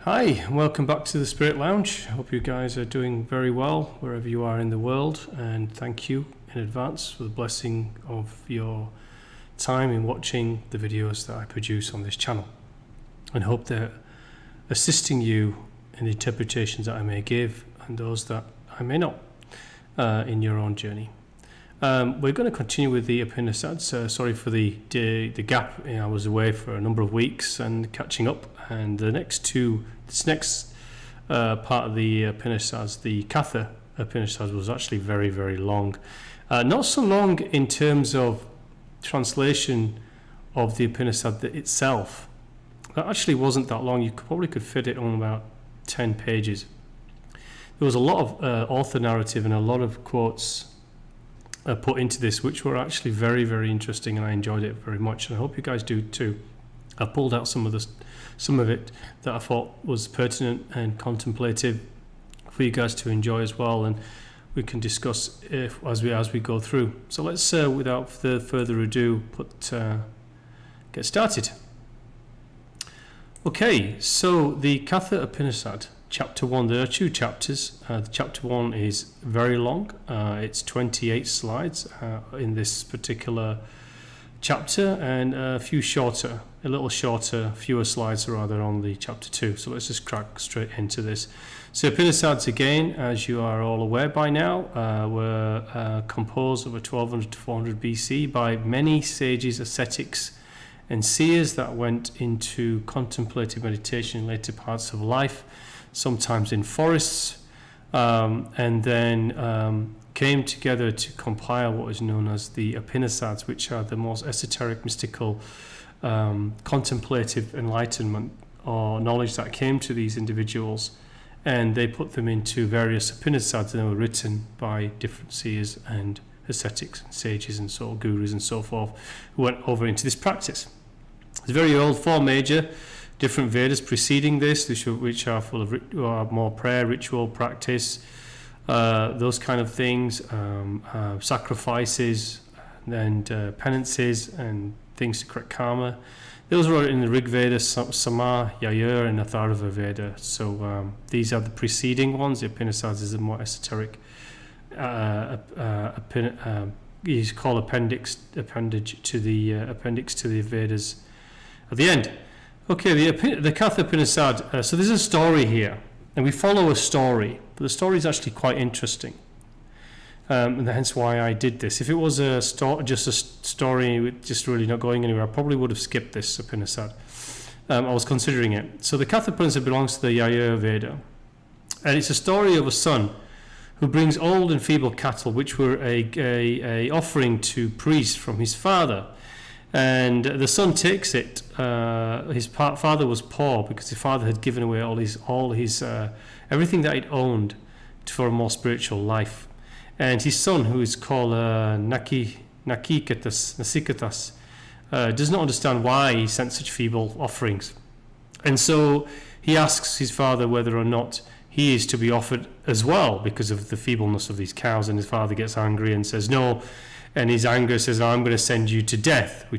Hi, and welcome back to the Spirit Lounge. I hope you guys are doing very well wherever you are in the world, and thank you in advance for the blessing of your time in watching the videos that I produce on this channel, and hope they're assisting you in the interpretations that I may give and those that I may not in your own journey. We're going to continue with the Upanisads. Sorry for the gap. I was away for a number of weeks and catching up, and this next part of the Upanisads, the Katha Upanisad, was actually very, very long. Not so long in terms of translation of the Upanishad itself. That actually wasn't that long. You probably could fit it on about 10 pages. There was a lot of author narrative and a lot of quotes put into this, which were actually very, very interesting, and I enjoyed it very much, and I hope you guys do too. I pulled out some of it that I thought was pertinent and contemplative for you guys to enjoy as well, and we can discuss as we go through. So let's, without further ado, get started. Okay, so the Katha Upanisad, Chapter 1, there are two chapters. Chapter 1 is very long. It's 28 slides in this particular chapter, and a little shorter, fewer slides rather on the Chapter 2. So let's just crack straight into this. So Upanisads, again, as you are all aware by now, were composed over 1200 to 400 BC by many sages, ascetics, and seers that went into contemplative meditation in later parts of life, sometimes in forests, and then came together to compile what is known as the Upanisads, which are the most esoteric, mystical, contemplative enlightenment or knowledge that came to these individuals, and they put them into various Upanisads, and they were written by different seers and ascetics and sages and gurus and so forth, who went over into this practice. It's very old, 4 major different Vedas preceding this, which are full of more prayer, ritual, practice, those kind of things, sacrifices and penances and things to correct karma. Those were in the Rig Veda, Sama, Yajur, and Yajur Veda. So these are the preceding ones. The Upanisads is a more esoteric, is called appendix to the Vedas at the end. Okay, the Katha Upanisad, so there's a story here, and we follow a story, but the story is actually quite interesting, and hence why I did this. If it was just a story with just really not going anywhere, I probably would have skipped this Upanisad. I was considering it. So the Katha Upanisad belongs to the Yajur Veda, and it's a story of a son who brings old and feeble cattle, which were a offering to priests from his father. And the son takes it. His father was poor because his father had given away all his everything that he'd owned for a more spiritual life. And his son, who is called Naciketas, does not understand why he sent such feeble offerings. And so he asks his father whether or not he is to be offered as well because of the feebleness of these cows. And his father gets angry and says no. And his anger says, I'm going to send you to death, who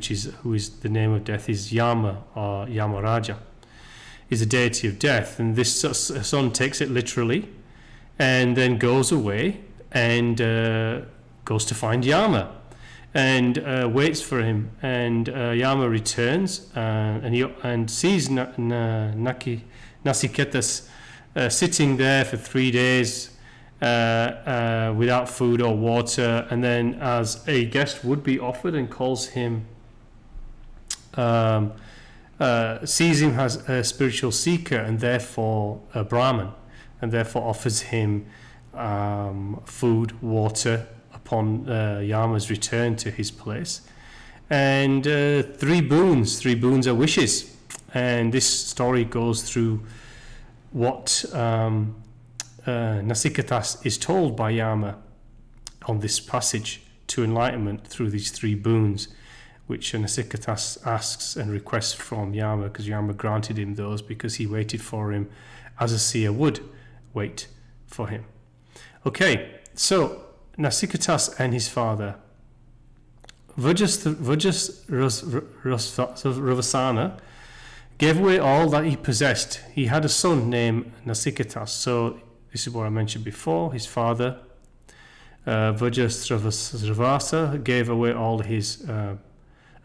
is the name of death is Yama, or Yamarāja, is a deity of death. And this son takes it literally and then goes away and goes to find Yama and waits for him. And Yama returns and sees Naciketas sitting there for 3 days without food or water, and then as a guest would be offered, and calls him, sees him as a spiritual seeker and therefore a Brahman, and therefore offers him food, water upon Yama's return to his place, and 3 boons are wishes. And this story goes through what Naciketas is told by Yama on this passage to enlightenment through these 3 boons, which Naciketas asks and requests from Yama, because Yama granted him those because he waited for him as a seer would wait for him. Okay, so Naciketas and his father, Vajrasvasana, gave away all that he possessed. He had a son named Naciketas. So this is what I mentioned before. His father, Vajrasravasa, gave away all his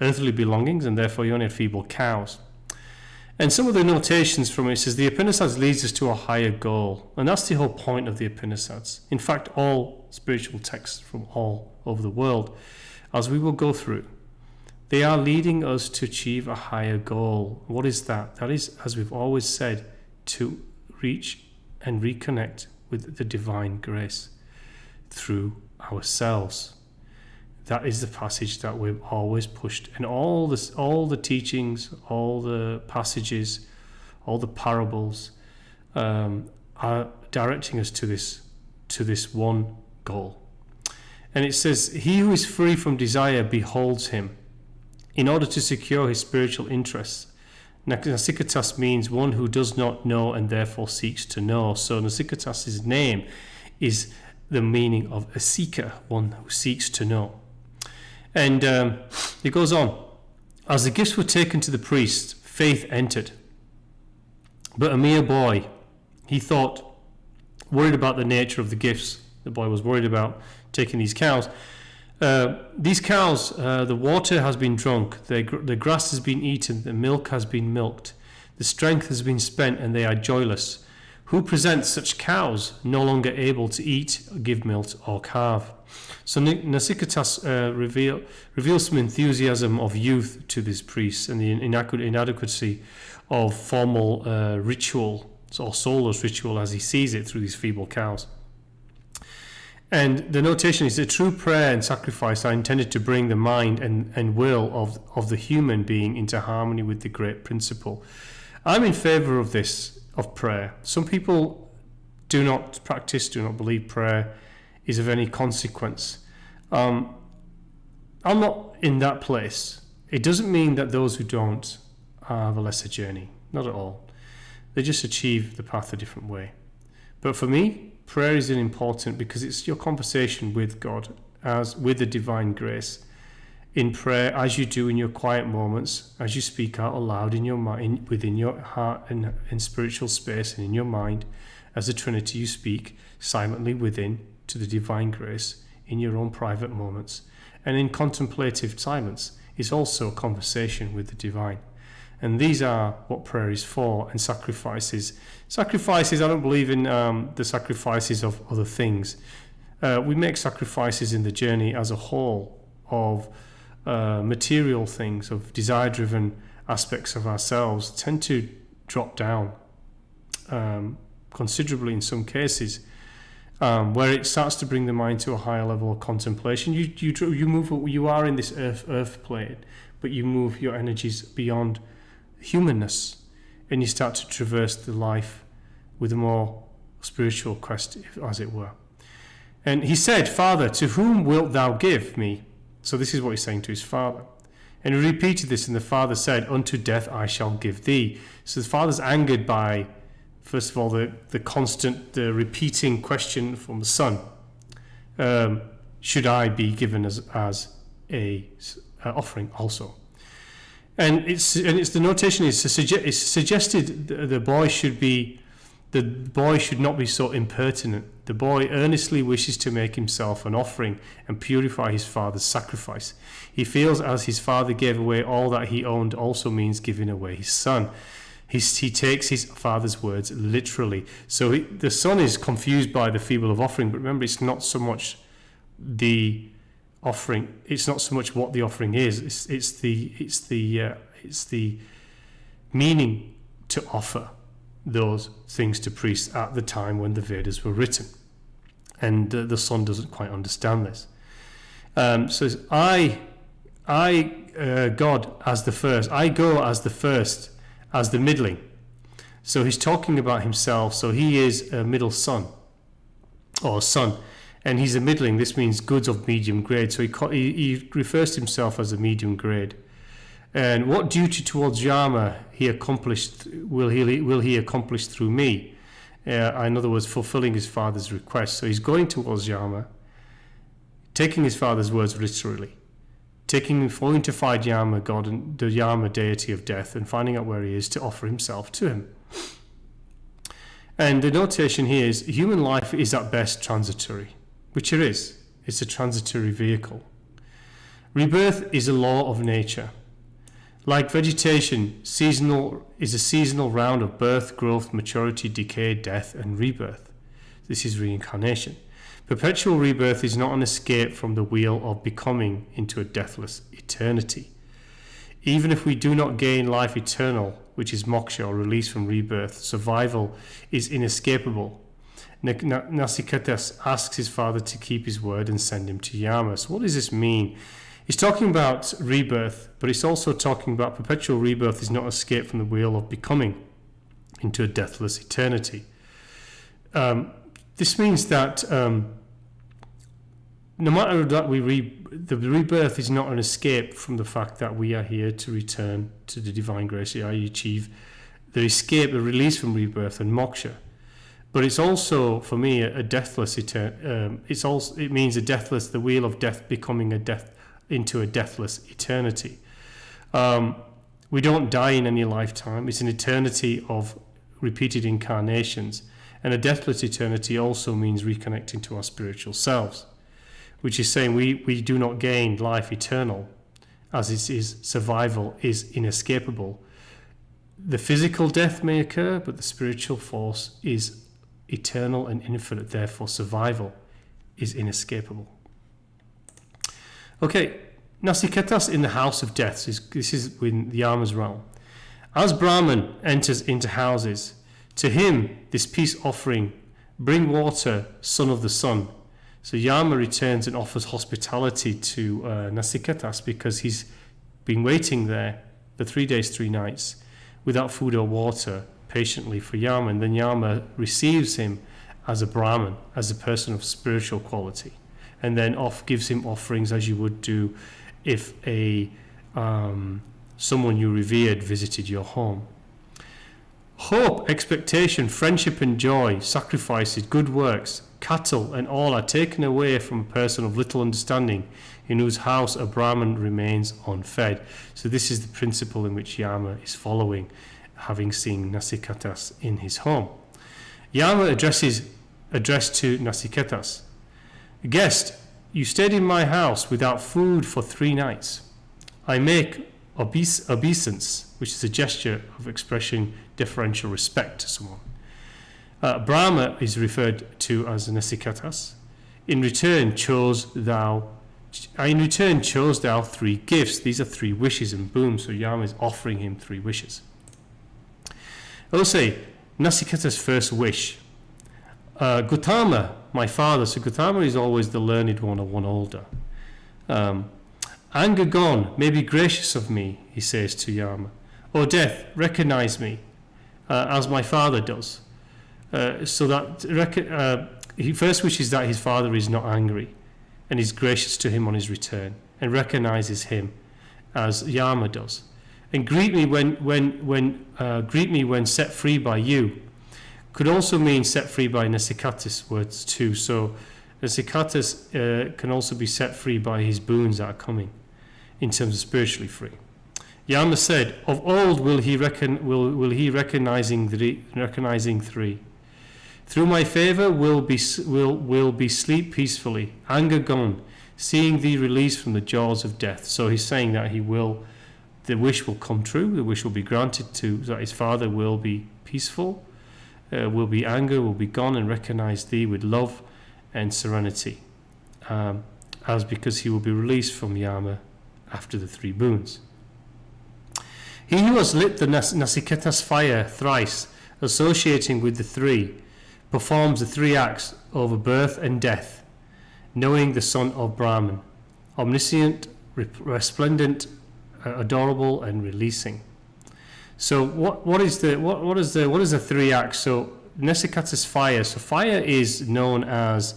earthly belongings, and therefore he only had feeble cows. And some of the notations from it says the Upanisads leads us to a higher goal, and that's the whole point of the Upanisads. In fact, all spiritual texts from all over the world, as we will go through, they are leading us to achieve a higher goal. What is that? That is, as we've always said, to reach and reconnect with the divine grace through ourselves. That is the passage that we've always pushed, and all the teachings, all the passages, all the parables are directing us to this one goal. And it says, "He who is free from desire beholds him, in order to secure his spiritual interests." Naciketas means one who does not know and therefore seeks to know. So Naciketas' name is the meaning of a seeker, one who seeks to know. And it goes on. As the gifts were taken to the priest, faith entered. But a mere boy, he thought, worried about the nature of the gifts. The boy was worried about taking these cows. These cows, the water has been drunk, the grass has been eaten, the milk has been milked, the strength has been spent, and they are joyless. Who presents such cows, no longer able to eat, give milk, or carve? So Naciketas reveals some enthusiasm of youth to this priest, and the inadequacy of formal ritual, or soulless ritual as he sees it through these feeble cows. And the notation is that true prayer and sacrifice are intended to bring the mind and will of the human being into harmony with the great principle. I'm in favor of this, of prayer. Some people do not believe prayer is of any consequence. I'm not in that place. It doesn't mean that those who don't have a lesser journey. Not at all. They just achieve the path a different way. But for me, prayer is important because it's your conversation with God, as with the divine grace. In prayer, as you do in your quiet moments, as you speak out aloud in your mind, within your heart and in spiritual space and in your mind, as a Trinity, you speak silently within to the divine grace in your own private moments. And in contemplative silence is also a conversation with the divine. And these are what prayer is for, and sacrifices. Sacrifices, I don't believe in the sacrifices of other things. We make sacrifices in the journey as a whole of material things, of desire-driven aspects of ourselves, tend to drop down considerably in some cases, where it starts to bring the mind to a higher level of contemplation. You move. You are in this earth plane, but you move your energies beyond humanness, and you start to traverse the life with a more spiritual quest, as it were. And he said, "Father, to whom wilt thou give me?" So this is what he's saying to his father. And he repeated this, and the father said, "Unto death I shall give thee." So the father's angered by, first of all, the repeating question from the son. Should I be given as a offering also? And it's the notation is suggested the boy should not be so impertinent. The boy earnestly wishes to make himself an offering and purify his father's sacrifice. He feels as his father gave away all that he owned also means giving away his son. He takes his father's words literally. So the son is confused by the feeble of offering, but remember, it's not so much the offering. It's not so much what the offering is. It's the meaning to offer those things to priests at the time when the Vedas were written. And the son doesn't quite understand this. Says, I, God, as the first. I go as the first, as the middling. So he's talking about himself. So he is a middle son, or son, and he's a middling. This means goods of medium grade. So he refers to himself as a medium grade. And what duty towards Yama will he accomplish through me? In other words, fulfilling his father's request. So he's going towards Yama, taking his father's words literally, falling to find Yama, God, and the Yama deity of death, and finding out where he is to offer himself to him. And the notation here is human life is at best transitory, which it is. It's a transitory vehicle. Rebirth is a law of nature. Like vegetation, seasonal is a seasonal round of birth, growth, maturity, decay, death, and rebirth. This is reincarnation. Perpetual rebirth is not an escape from the wheel of becoming into a deathless eternity. Even if we do not gain life eternal, which is moksha or release from rebirth, survival is inescapable. Naciketas asks his father to keep his word and send him to Yama. So what does this mean? He's talking about rebirth, but it's also talking about perpetual rebirth is not escape from the wheel of becoming into a deathless eternity. This means that no matter that the rebirth is not an escape from the fact that we are here to return to the divine grace, i.e. achieve the escape, the release from rebirth and moksha. But it's also, for me, a deathless it means a deathless, the wheel of death becoming into a deathless eternity. We don't die in any lifetime. It's an eternity of repeated incarnations. And a deathless eternity also means reconnecting to our spiritual selves, which is saying we do not gain life eternal, as it is survival is inescapable. The physical death may occur, but the spiritual force is eternal and infinite, therefore survival is inescapable. Okay, Naciketas in the house of death. This is in the Yama's realm. As Brahman enters into houses, to him this peace offering, bring water, son of the sun. So Yama returns and offers hospitality to Naciketas because he's been waiting there for 3 days, 3 nights without food or water patiently for Yama. And then Yama receives him as a Brahman, as a person of spiritual quality, and then gives him offerings as you would do if someone you revered visited your home. Hope, expectation, friendship and joy, sacrifices, good works, cattle and all are taken away from a person of little understanding in whose house a Brahman remains unfed. So this is the principle in which Yama is following, having seen Naciketas in his home. Yama addressed to Naciketas, guest, you stayed in my house without food for 3 nights. I make obeisance, which is a gesture of expressing deferential respect to someone. Brahma is referred to as Naciketas. In return chose thou 3 gifts. These are 3 wishes and boom. So Yama is offering him 3 wishes. I will say Naciketas' first wish. Gautama, my father. So Gautama is always the learned one or one older. Anger gone, may be gracious of me, he says to Yama. O death, recognize me, as my father does. So that he first wishes that his father is not angry and is gracious to him on his return and recognizes him as Yama does. And greet me when set free by you. Could also mean set free by Naciketas' words too. So Naciketas can also be set free by his boons that are coming in terms of spiritually free. Yama said, of old will he recognizing 3. Through my favor will be sleep peacefully, anger gone, seeing thee released from the jaws of death. So he's saying that the wish will come true, the wish will be granted to, that his father will be peaceful, will be anger, will be gone, and recognize thee with love and serenity, as because he will be released from Yama after the 3 boons. He who has lit the Naciketas fire thrice, associating with the 3, performs the 3 acts over birth and death, knowing the son of Brahman, omniscient, resplendent, adorable, and releasing. So what is the 3 acts? So Naciketas fire. So fire is known as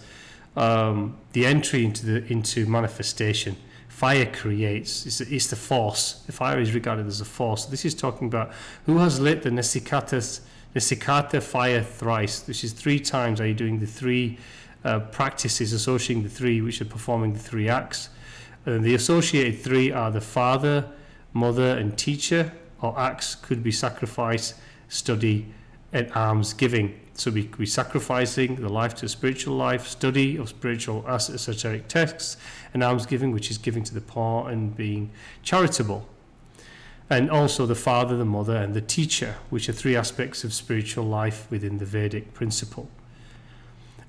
the entry into manifestation. Fire creates. It's the force. Fire is regarded as a force. This is talking about who has lit the Naciketa fire thrice. This is 3 times. Are you doing the 3 practices associating the 3, which are performing the 3 acts? And the associated three are the father, mother, and teacher, or acts could be sacrifice, study, and alms giving. So we could be sacrificing the life to a spiritual life, study of spiritual esoteric texts, and alms giving, which is giving to the poor and being charitable. And also the father, the mother, and the teacher, which are three aspects of spiritual life within the Vedic principle.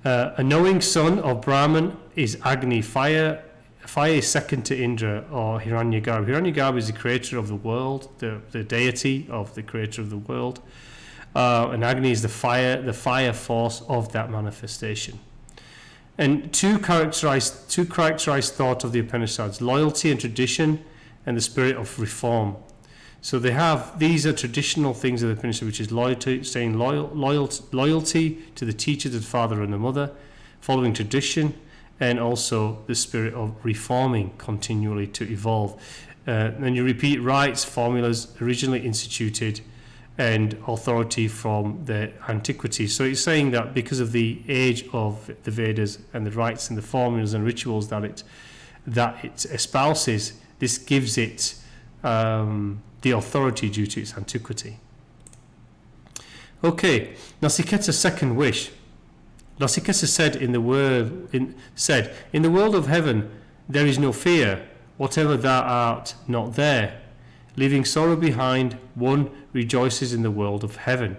A knowing son of Brahman is Agni, fire. Fire is second to Indra or Hiranyagarbha. Hiranyagarbha is the creator of the world, the deity of the creator of the world. And Agni is the fire force of that manifestation. And two characterized thought of the Upanishads: loyalty and tradition, and the spirit of reform. So these are traditional things of the Upanishad, which is loyalty, staying loyalty to the teacher, to the father and the mother, following tradition, and also the spirit of reforming continually to evolve. And you repeat rites, formulas originally instituted, and authority from the antiquity. So it's saying that because of the age of the Vedas and the rites and the formulas and rituals that it espouses, this gives it the authority due to its antiquity. Okay, Naciketas' second wish. Naciketas said, in the world of heaven there is no fear, whatever thou art not there. Leaving sorrow behind, one rejoices in the world of heaven.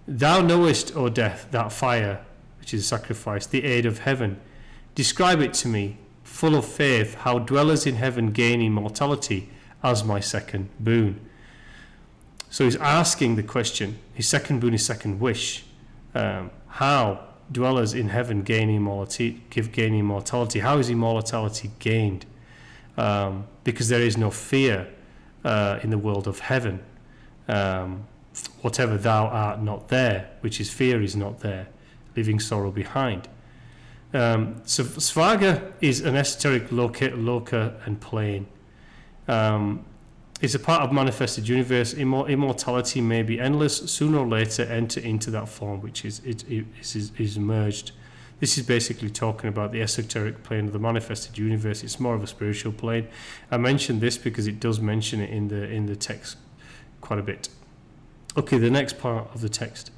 Thou knowest, O death, that fire, which is sacrifice, the aid of heaven. Describe it to me, full of faith, how dwellers in heaven gain immortality as my second boon. So he's asking the question, his second boon, his second wish. How dwellers in heaven gain immortality. How is immortality gained? Because there is no fear in the world of heaven. Whatever thou art not there, which is fear is not there, leaving sorrow behind. So Svarga is an esoteric loka and plane. It's a part of manifested universe. Immortality may be endless. Sooner or later enter into that form which is merged. This is basically talking about the esoteric plane of the manifested universe. It's more of a spiritual plane. I mentioned this because it does mention it in the text quite a bit. Okay, the next part of the text.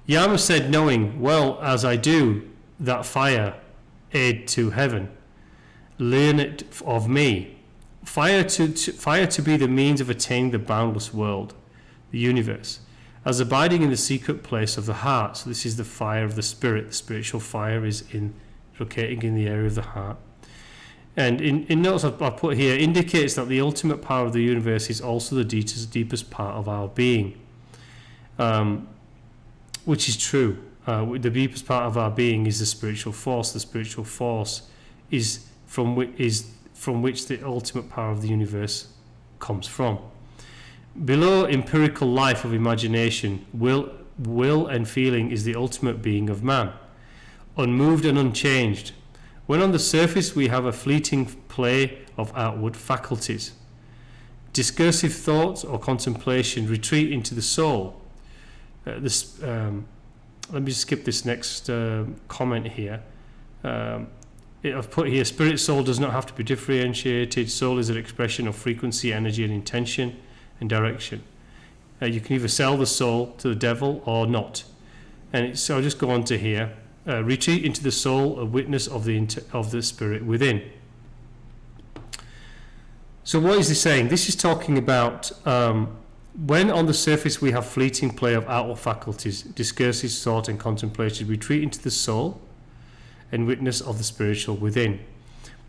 Yama said, knowing well as I do that fire aid to heaven, learn it of me. Fire to be the means of attaining the boundless world, the universe, as abiding in the secret place of the heart. So this is the fire of the spirit. The spiritual fire is locating in the area of the heart. And in notes I've put here, indicates that the ultimate power of the universe is also the deepest part of our being, which is true. The deepest part of our being is the spiritual force. The spiritual force is from which the ultimate power of the universe comes from. Below empirical life of imagination, will and feeling is the ultimate being of man, unmoved and unchanged. When on the surface we have a fleeting play of outward faculties, discursive thoughts or contemplation retreat into the soul. Let me skip this next comment here. I've put here, spirit soul does not have to be differentiated. Soul is an expression of frequency, energy, and intention and direction. You can either sell the soul to the devil or not. So I'll just go on to here. Retreat into the soul, a witness of the spirit within. So what is this saying? This is talking about when on the surface we have fleeting play of outward faculties, discursive thought and contemplation, retreat into the soul and witness of the spiritual within.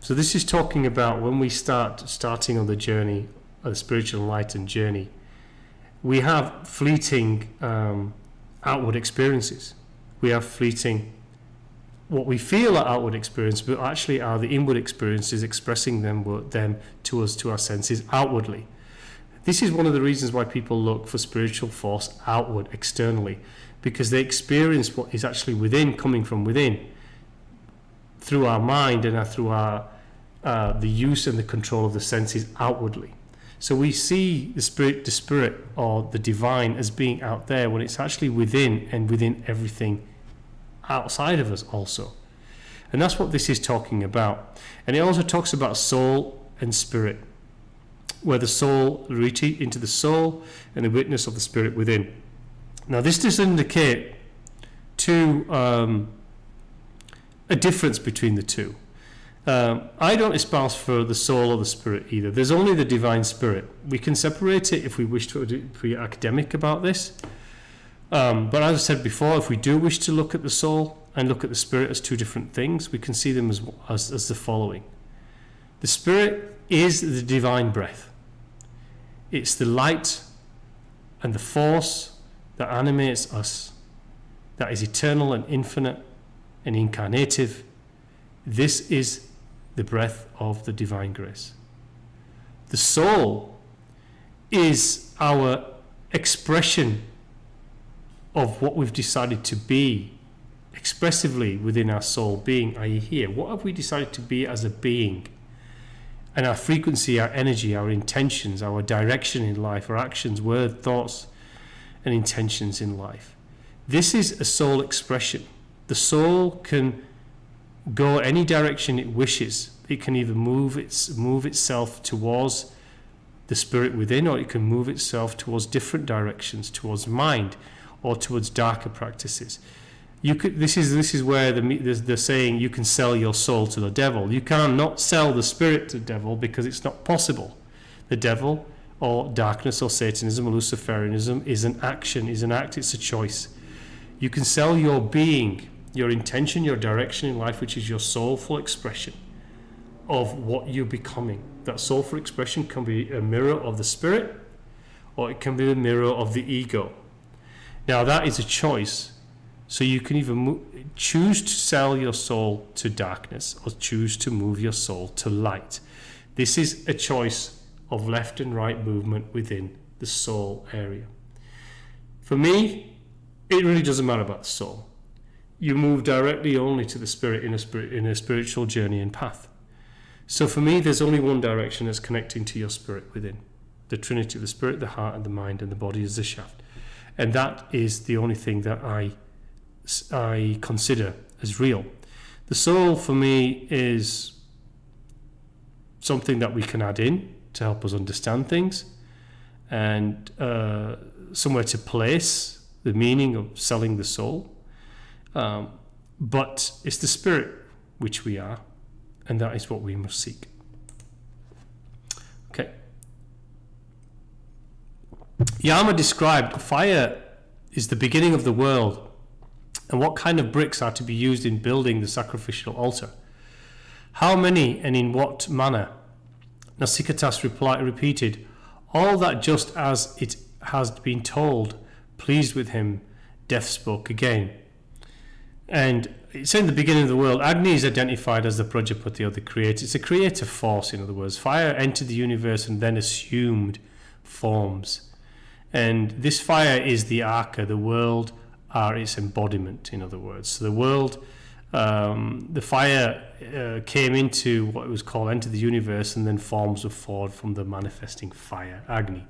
So this is talking about when we starting on the journey, the spiritual enlightened journey, we have fleeting outward experiences. We have fleeting, what we feel are outward experiences, but actually are the inward experiences expressing them to us, to our senses outwardly. This is one of the reasons why people look for spiritual force outward, externally, because they experience what is actually within, coming from within, through our mind and through our the use and the control of the senses outwardly. So we see the spirit or the divine as being out there when it's actually within, and within everything outside of us also. And that's what this is talking about. And it also talks about soul and spirit, where the soul reaches into the soul and the witness of the spirit within. Now, this does indicate a difference between the two. I don't espouse for the soul or the spirit either. There's only the divine spirit. We can separate it if we wish to be academic about this. But as I said before, if we do wish to look at the soul and look at the spirit as two different things, we can see them as the following. The spirit is the divine breath. It's the light and the force that animates us, that is eternal and infinite and incarnative. This is the breath of the divine grace. The soul is our expression of what we've decided to be expressively within our soul being, i.e. here. What have we decided to be as a being? And our frequency, our energy, our intentions, our direction in life, our actions, words, thoughts, and intentions in life. This is a soul expression. The soul can go any direction it wishes. It can either move itself towards the spirit within, or it can move itself towards different directions, towards mind, or towards darker practices. This is where the saying, you can sell your soul to the devil. You cannot sell the spirit to the devil because it's not possible. The devil, or darkness, or Satanism, or Luciferianism, is an action, is an act, it's a choice. You can sell your being, your intention, your direction in life, which is your soulful expression of what you're becoming. That soulful expression can be a mirror of the spirit, or it can be a mirror of the ego. Now that is a choice. So you can either choose to sell your soul to darkness, or choose to move your soul to light. This is a choice of left and right movement within the soul area. For me, it really doesn't matter about the soul. You move directly only to the spirit in a spiritual journey and path. So for me, there's only one direction that's connecting to your spirit within. The Trinity of the spirit, the heart, and the mind, and the body is the shaft. And that is the only thing that I consider as real. The soul for me is something that we can add in to help us understand things, and somewhere to place the meaning of selling the soul. But it's the spirit which we are, and that is what we must seek. Okay. Yama described fire is the beginning of the world, and what kind of bricks are to be used in building the sacrificial altar. How many and in what manner? Naciketas repeated, all that just as it has been told. Pleased with him, Death spoke again. And it's in the beginning of the world. Agni is identified as the Prajapati, or the creator. It's a creative force, in other words. Fire entered the universe and then assumed forms. And this fire is the Arka, the world are its embodiment, in other words. So the world, the fire came into what was called entered the universe, and then forms were formed from the manifesting fire, Agni.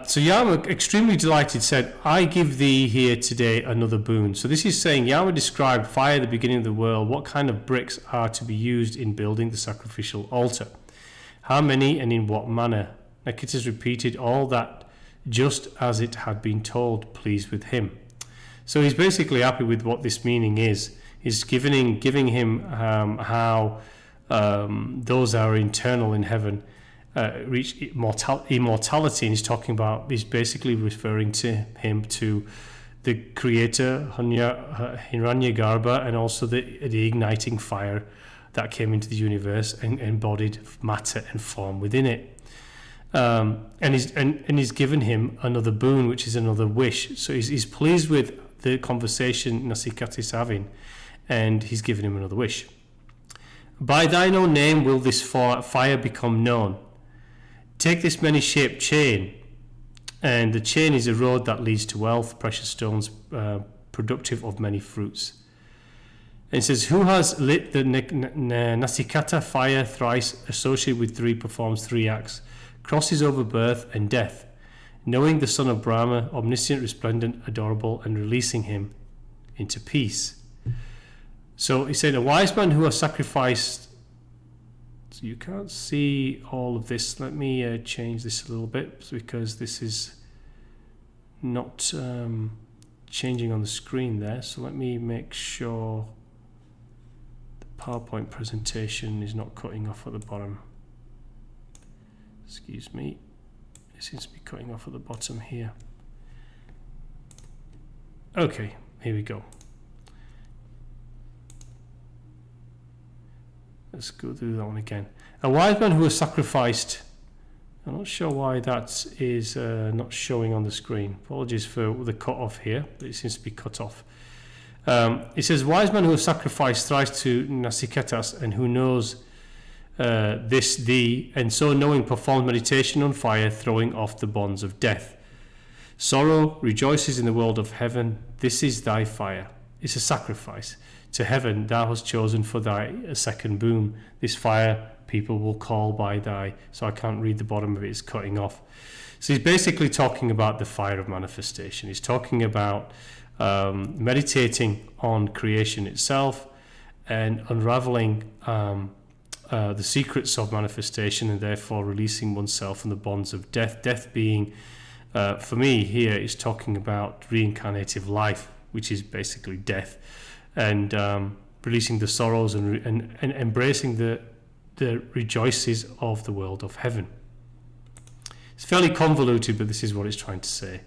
So Yama, extremely delighted, said, I give thee here today another boon. So this is saying, Yama described fire, the beginning of the world, what kind of bricks are to be used in building the sacrificial altar. How many and in what manner? Naciketas repeated all that just as it had been told, pleased with him. So he's basically happy with what this meaning is. He's giving him how those that are internal in heaven reach immortality, and he's basically referring to him to the creator Hiranyagarbha, and also the igniting fire that came into the universe and embodied matter and form within it. And he's given him another boon, which is another wish. So he's pleased with the conversation Naciketas is having, and he's given him another wish. By thine own name will this fire become known. Take this many-shaped chain, and the chain is a road that leads to wealth, precious stones, productive of many fruits. And it says, who has lit the Naciketa fire thrice, associated with three, performs three acts, crosses over birth and death, knowing the son of Brahma, omniscient, resplendent, adorable, and releasing him into peace. So he said, a wise man who has sacrificed. So you can't see all of this. Let me change this a little bit because this is not changing on the screen there. So let me make sure the PowerPoint presentation is not cutting off at the bottom. Excuse me. It seems to be cutting off at the bottom here. Okay, here we go. Let's go through that one again. A wise man who has sacrificed. I'm not sure why that is not showing on the screen. Apologies for the cut off here, but it seems to be cut off. It says, wise man who has sacrificed thrice to Naciketas and who knows this thee, and so knowing performs meditation on fire, throwing off the bonds of death. Sorrow rejoices in the world of heaven. This is thy fire. It's a sacrifice. To heaven thou hast chosen for thy second boon. This fire people will call by thy. So I can't read the bottom of it, it's cutting off. So he's basically talking about the fire of manifestation. He's talking about meditating on creation itself and unraveling the secrets of manifestation, and therefore releasing oneself from the bonds of death. Death being, for me here, is talking about reincarnative life, which is basically death, and releasing the sorrows and embracing the rejoices of the world of heaven. It's fairly convoluted, but this is what it's trying to say.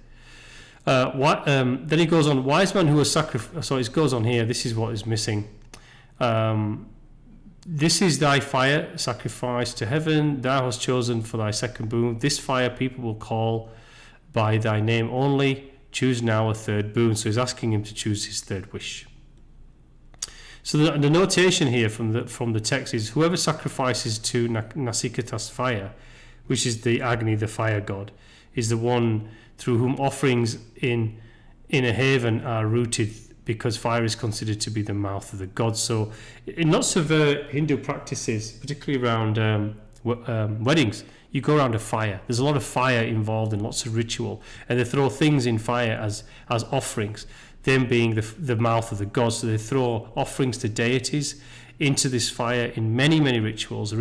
Then he goes on, wise man who has sacrificed. So it goes on here, this is what is missing. This is thy fire, sacrifice to heaven, thou hast chosen for thy second boon. This fire people will call by thy name only. Choose now a third boon. So he's asking him to choose his third wish. So the notation here from the text is, whoever sacrifices to Naciketas fire, which is the Agni, the fire god, is the one through whom offerings in a haven are rooted, because fire is considered to be the mouth of the gods. So in lots of Hindu practices, particularly around weddings, you go around a fire. There's a lot of fire involved in lots of ritual, and they throw things in fire as offerings, them being the mouth of the gods. So they throw offerings to deities into this fire in many, many rituals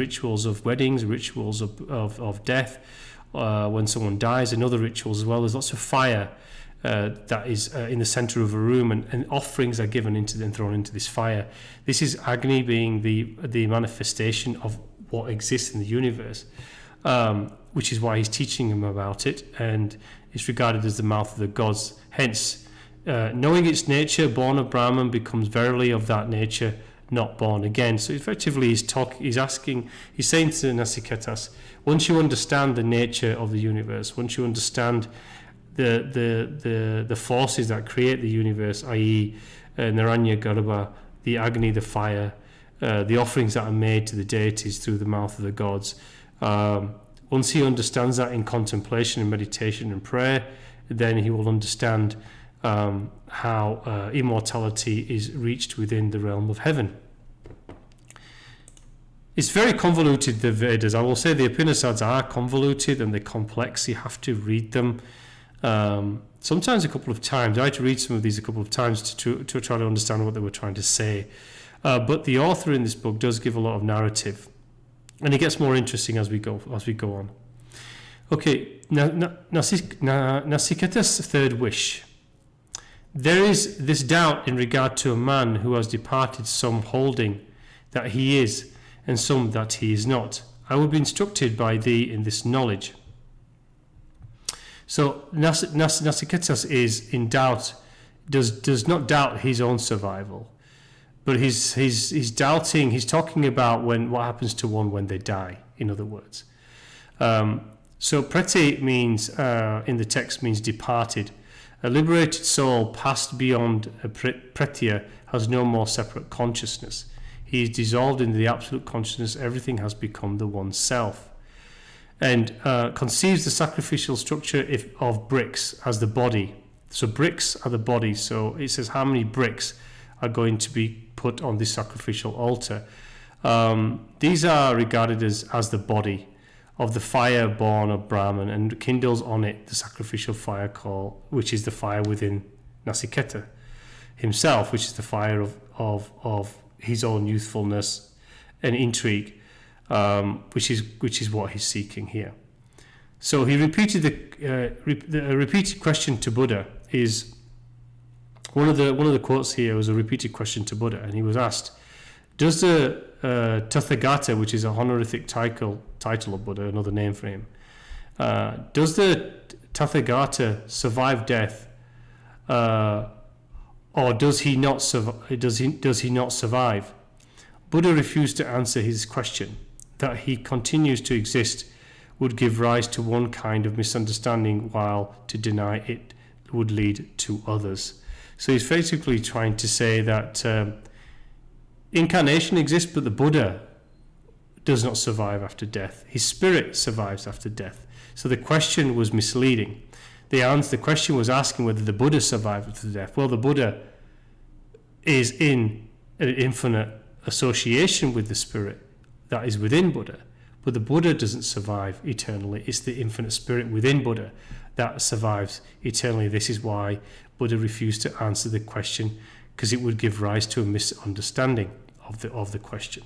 of weddings, rituals of death, when someone dies, and other rituals as well. There's lots of fire that is in the center of a room, and offerings are given into and thrown into this fire. This is Agni, being the manifestation of what exists in the universe, which is why he's teaching him about it, and it's regarded as the mouth of the gods. Hence, knowing its nature, born of Brahman, becomes verily of that nature, not born again. So effectively he's saying to Naciketas, once you understand the nature of the universe, once you understand the forces that create the universe, i.e. Naranya Garbha, the Agni, the fire, the offerings that are made to the deities through the mouth of the gods, once he understands that in contemplation and meditation and prayer, then he will understand how immortality is reached within the realm of heaven. It's very convoluted, the Vedas. I will say the Upanisads are convoluted and they're complex. You have to read them sometimes a couple of times. I had to read some of these a couple of times to try to understand what they were trying to say. But the author in this book does give a lot of narrative, and it gets more interesting as we go on. Okay, Naciketas' third wish. There is this doubt in regard to a man who has departed, some holding that he is, and some that he is not. I will be instructed by thee in this knowledge. So Naciketas is in doubt, does not doubt his own survival, but he's doubting. He's talking about what happens to one when they die. In other words, so preti means in the text means departed. A liberated soul passed beyond pretya has no more separate consciousness. He is dissolved into the absolute consciousness. Everything has become the one self, and conceives the sacrificial structure of bricks as the body. So bricks are the body. So it says how many bricks are going to be put on this sacrificial altar. These are regarded as the body of the fire born of Brahman, and kindles on it the sacrificial fire call, which is the fire within Naciketa. himself, which is the fire of his own youthfulness and intrigue, which is what he's seeking here. So he repeated the repeated question to Buddha is one of the quotes here was a repeated question to Buddha, and he was asked, does the Tathagata, which is a honorific title of Buddha, another name for him, does the Tathagata survive death, or does he not survive? Buddha refused to answer his question. That he continues to exist would give rise to one kind of misunderstanding, while to deny it would lead to others. So he's basically trying to say that incarnation exists, but the Buddha does not survive after death. His spirit survives after death. So the question was misleading. The question was asking whether the Buddha survived after death. Well, the Buddha is in an infinite association with the spirit that is within Buddha, but the Buddha doesn't survive eternally. It's the infinite spirit within Buddha that survives eternally. This is why Buddha refused to answer the question, because it would give rise to a misunderstanding of the question.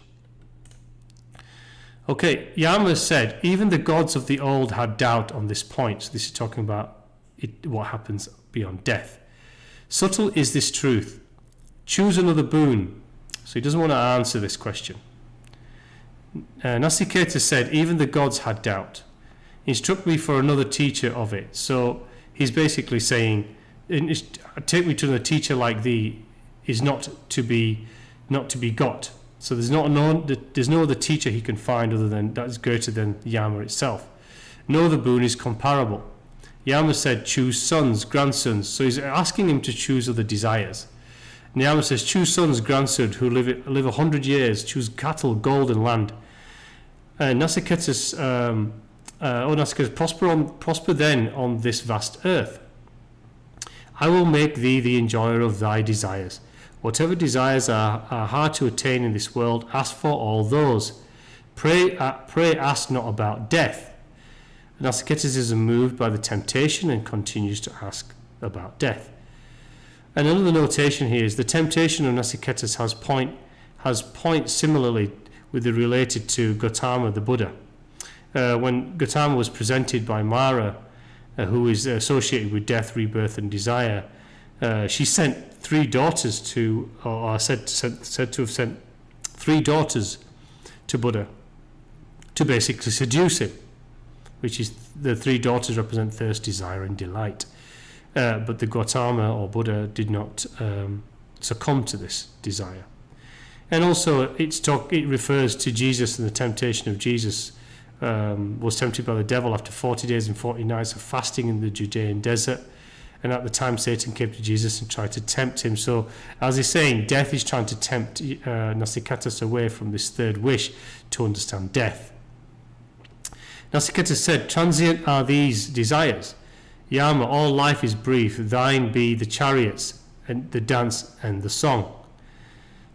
Okay, Yama said, even the gods of the old had doubt on this point. So this is talking about what happens beyond death. Subtle is this truth. Choose another boon. So he doesn't want to answer this question. Naciketas said, even the gods had doubt. Instruct me for another teacher of it. So he's basically saying, take me to another teacher like thee is not to be got. So there's no other teacher he can find other than that is greater than Yama itself. No other boon is comparable. Yama said, choose sons, grandsons. So he's asking him to choose other desires. And Yama says, choose sons, grandsons who live 100 years. Choose cattle, gold, and land. Naciketas, prosper then on this vast earth. I will make thee the enjoyer of thy desires. Whatever desires are hard to attain in this world, ask for all those. Pray ask not about death. Naciketas is moved by the temptation and continues to ask about death. And another notation here is the temptation of Naciketas has point similarly with the related to Gautama the Buddha. When Gautama was presented by Mara, who is associated with death, rebirth, and desire, she sent three daughters to, or said to have sent three daughters to Buddha to basically seduce him, which is the three daughters represent thirst, desire, and delight. But the Gautama or Buddha did not succumb to this desire. And also it refers to Jesus and the temptation of Jesus. Was tempted by the devil after 40 days and 40 nights of fasting in the Judean desert. And at the time Satan came to Jesus and tried to tempt him. So as he's saying, death is trying to tempt Naciketas away from this third wish to understand death. Naciketas said, transient are these desires. Yama, all life is brief. Thine be the chariots and the dance and the song.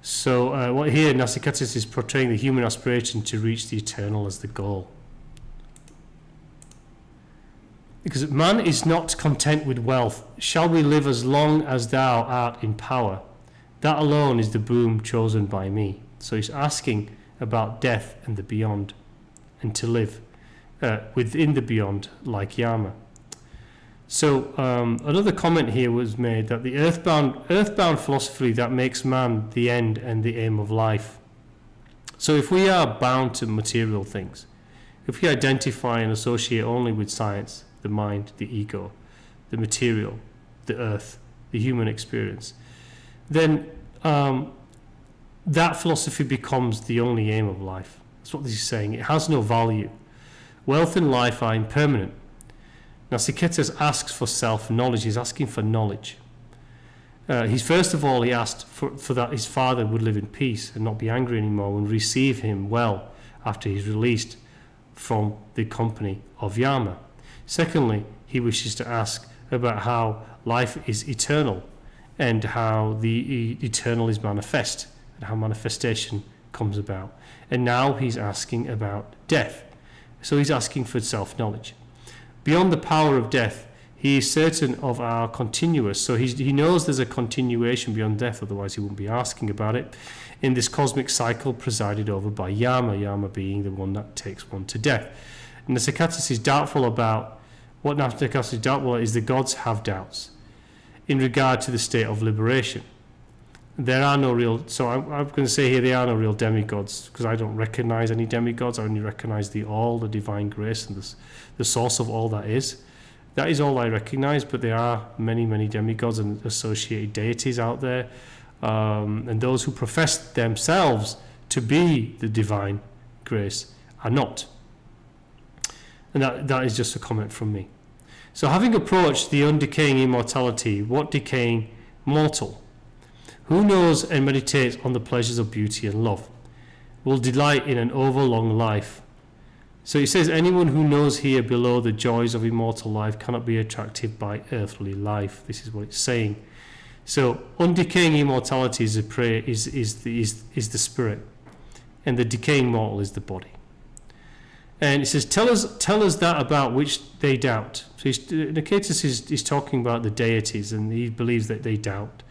So what here Naciketas is portraying the human aspiration to reach the eternal as the goal. Because man is not content with wealth. Shall we live as long as thou art in power? That alone is the boon chosen by me. So he's asking about death and the beyond, and to live within the beyond like Yama. So another comment here was made that the earthbound philosophy that makes man the end and the aim of life. So if we are bound to material things, if we identify and associate only with science, the mind, the ego, the material, the earth, the human experience, then that philosophy becomes the only aim of life. That's what this is saying. It has no value. Wealth and life are impermanent. Naciketas asks for self-knowledge. He's asking for knowledge. First of all, he asked for that his father would live in peace and not be angry anymore and receive him well after he's released from the company of Yama. Secondly, he wishes to ask about how life is eternal and how the eternal is manifest and how manifestation comes about. And now he's asking about death. So he's asking for self-knowledge. Beyond the power of death, He is certain of our continuous. So he knows there's a continuation beyond death, otherwise he wouldn't be asking about it, in this cosmic cycle presided over by Yama, Yama being the one that takes one to death. Naciketas is doubtful about, what Naciketas is doubtful is the gods have doubts in regard to the state of liberation. There are no real, so I'm going to say here there are no real demigods, because I don't recognize any demigods. I only recognize the all, the divine grace, and the source of all that is. That is all I recognize, but there are many, many demigods and associated deities out there, and those who profess themselves to be the divine grace are not. And that is just a comment from me. So having approached the undecaying immortality, what decaying mortal? Who knows and meditates on the pleasures of beauty and love will delight in an overlong life. So he says anyone who knows here below the joys of immortal life cannot be attracted by earthly life. This is what it's saying. So undecaying immortality is the spirit, and the decaying mortal is the body. And it says, tell us that about which they doubt. So Naciketas is talking about the deities, and he believes that they doubt,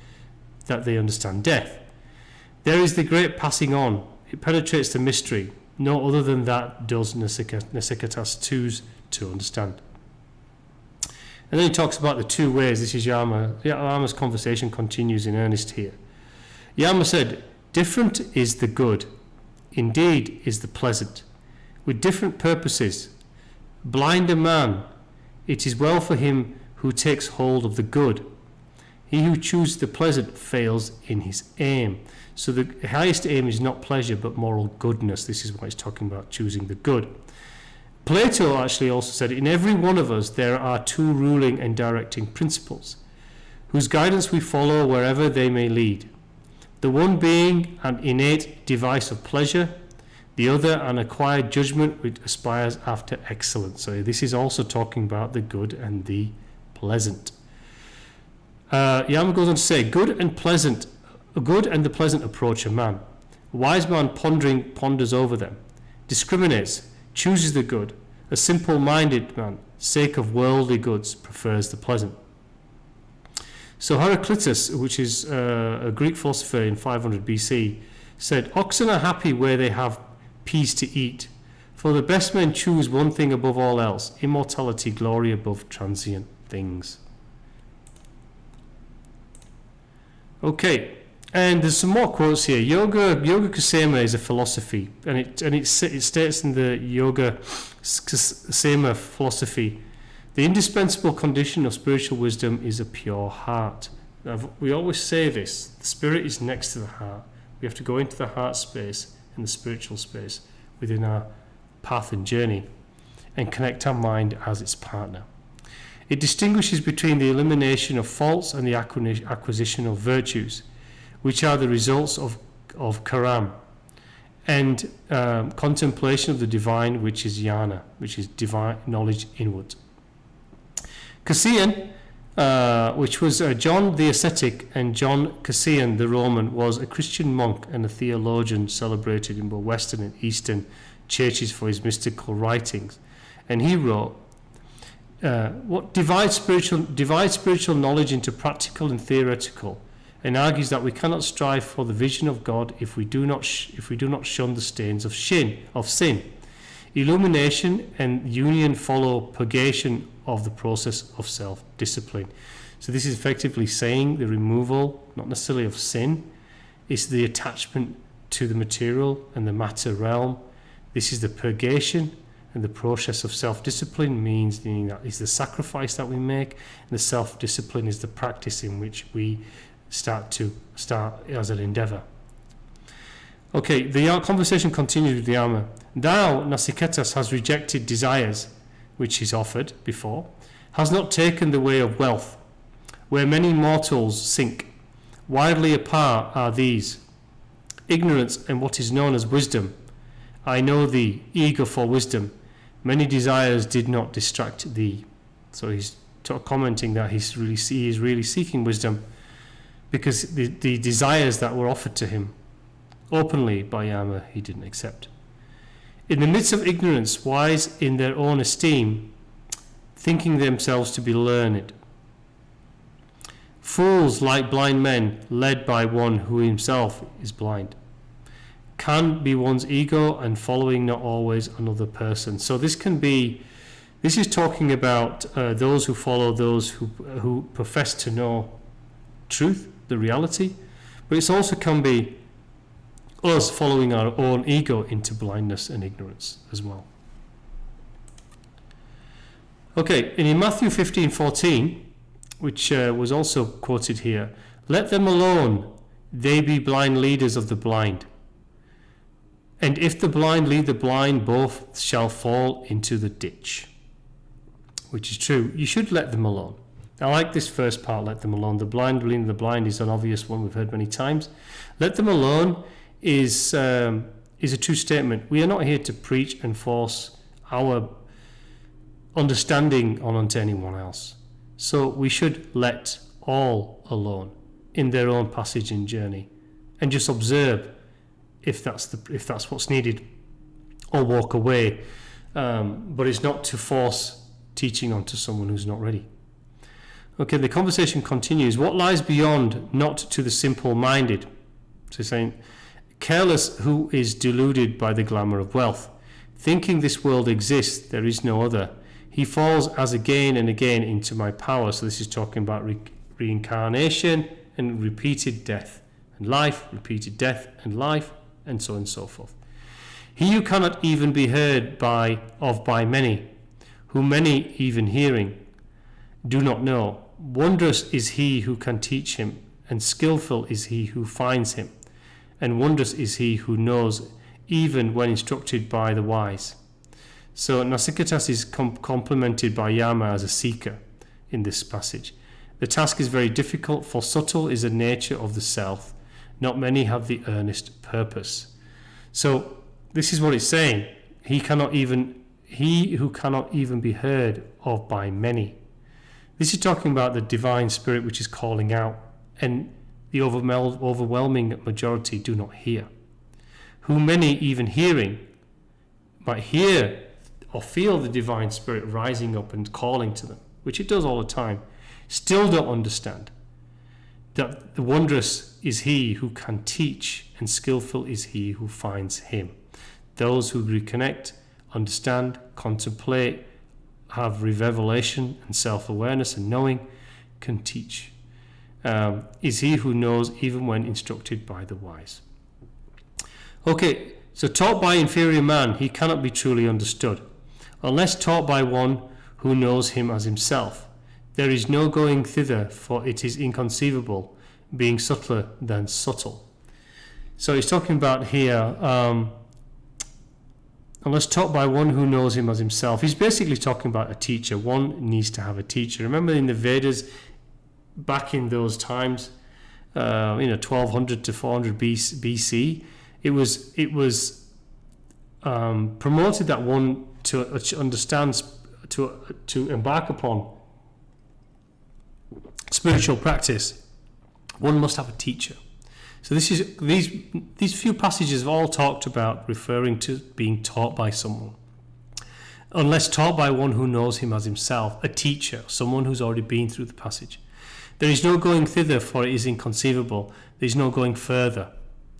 that they understand death. There is the great passing on. It penetrates the mystery. No other than that does Naciketas choose to understand. And then he talks about the two ways. This is Yama. Yama's conversation continues in earnest here. Yama said, different is the good. Indeed is the pleasant. With different purposes. Blind a man, it is well for him who takes hold of the good. He who chooses the pleasant fails in his aim. So the highest aim is not pleasure but moral goodness. This is what he's talking about, choosing the good. Plato actually also said, in every one of us there are two ruling and directing principles, whose guidance we follow wherever they may lead. The one being an innate device of pleasure, the other an acquired judgment which aspires after excellence. So this is also talking about the good and the pleasant. Yama goes on to say, good and the pleasant approach a man. A wise man ponders over them, discriminates, chooses the good. A simple-minded man, sake of worldly goods, prefers the pleasant. So Heraclitus, which is a Greek philosopher in 500 BC, said, oxen are happy where they have peas to eat, for the best men choose one thing above all else, immortality, glory above transient things. Okay, and there's some more quotes here. Yoga Ksema is a philosophy, and it states in the Yoga Ksema philosophy, the indispensable condition of spiritual wisdom is a pure heart. Now, we always say this, the spirit is next to the heart. We have to go into the heart space and the spiritual space within our path and journey and connect our mind as its partner. It distinguishes between the elimination of faults and the acquisition of virtues, which are the results of karam, and contemplation of the divine, which is jnana, which is divine knowledge inward. Cassian, which was John the ascetic, and John Cassian the Roman, was a Christian monk and a theologian celebrated in both Western and Eastern churches for his mystical writings. And he wrote, what divides spiritual knowledge into practical and theoretical, and argues that we cannot strive for the vision of God if we do not shun the stains of sin. Illumination and union follow purgation of the process of self-discipline. So this is effectively saying the removal, not necessarily of sin, is the attachment to the material and the matter realm. This is the purgation, and the process of self-discipline meaning that is the sacrifice that we make, and the self-discipline is the practice in which we start as an endeavor. Okay, the conversation continues with Yama. Thou, Naciketas, has rejected desires, which is offered before, has not taken the way of wealth, where many mortals sink. Widely apart are these, ignorance and what is known as wisdom. I know thee, eager for wisdom. Many desires did not distract thee. So he's commenting that he is really seeking wisdom, because the desires that were offered to him openly by Yama he didn't accept. In the midst of ignorance, wise in their own esteem, thinking themselves to be learned. Fools, like blind men, led by one who himself is blind. Can be one's ego and following not always another person. So this is talking about those who follow those who profess to know truth, the reality, but it also can be us following our own ego into blindness and ignorance as well. Okay, and in Matthew 15:14, which was also quoted here, let them alone, they be blind leaders of the blind. And if the blind lead the blind, both shall fall into the ditch. Which is true. You should let them alone. I like this first part, let them alone. The blind leading the blind is an obvious one we've heard many times. Let them alone is a true statement. We are not here to preach and force our understanding onto anyone else. So we should let all alone in their own passage and journey, and just observe if that's what's needed, or walk away. But it's not to force teaching onto someone who's not ready. Okay, the conversation continues. What lies beyond, not to the simple-minded? So saying, careless who is deluded by the glamour of wealth, thinking this world exists, there is no other. He falls as again and again into my power. So this is talking about reincarnation and repeated death and life, repeated death and life, and so on and so forth. He who cannot even be heard by many, who many even hearing do not know. Wondrous is he who can teach him, and skillful is he who finds him, and wondrous is he who knows even when instructed by the wise. So Naciketas is complimented by Yama as a seeker in this passage. The task is very difficult, for subtle is the nature of the self. Not many have the earnest purpose. So this is what it's saying. He who cannot even be heard of by many. This is talking about the divine spirit which is calling out, and the overwhelming majority do not hear. Who many even hearing might hear or feel the divine spirit rising up and calling to them, which it does all the time, still don't understand that the wondrous is he who can teach, and skillful is he who finds him. Those who reconnect, understand, contemplate, have revelation and self-awareness and knowing, can teach. Is he who knows even when instructed by the wise. Okay, so taught by inferior man, he cannot be truly understood, unless taught by one who knows him as himself. There is no going thither, for it is inconceivable, being subtler than subtle. So he's talking about here, unless taught by one who knows him as himself. He's basically talking about a teacher. One needs to have a teacher. Remember in the Vedas, back in those times, 1200 to 400 BC, it was promoted that one to understand, to embark upon spiritual practice, one must have a teacher. So these few passages have all talked about referring to being taught by someone. Unless taught by one who knows him as himself, a teacher, someone who's already been through the passage. There is no going thither, for it is inconceivable. There is no going further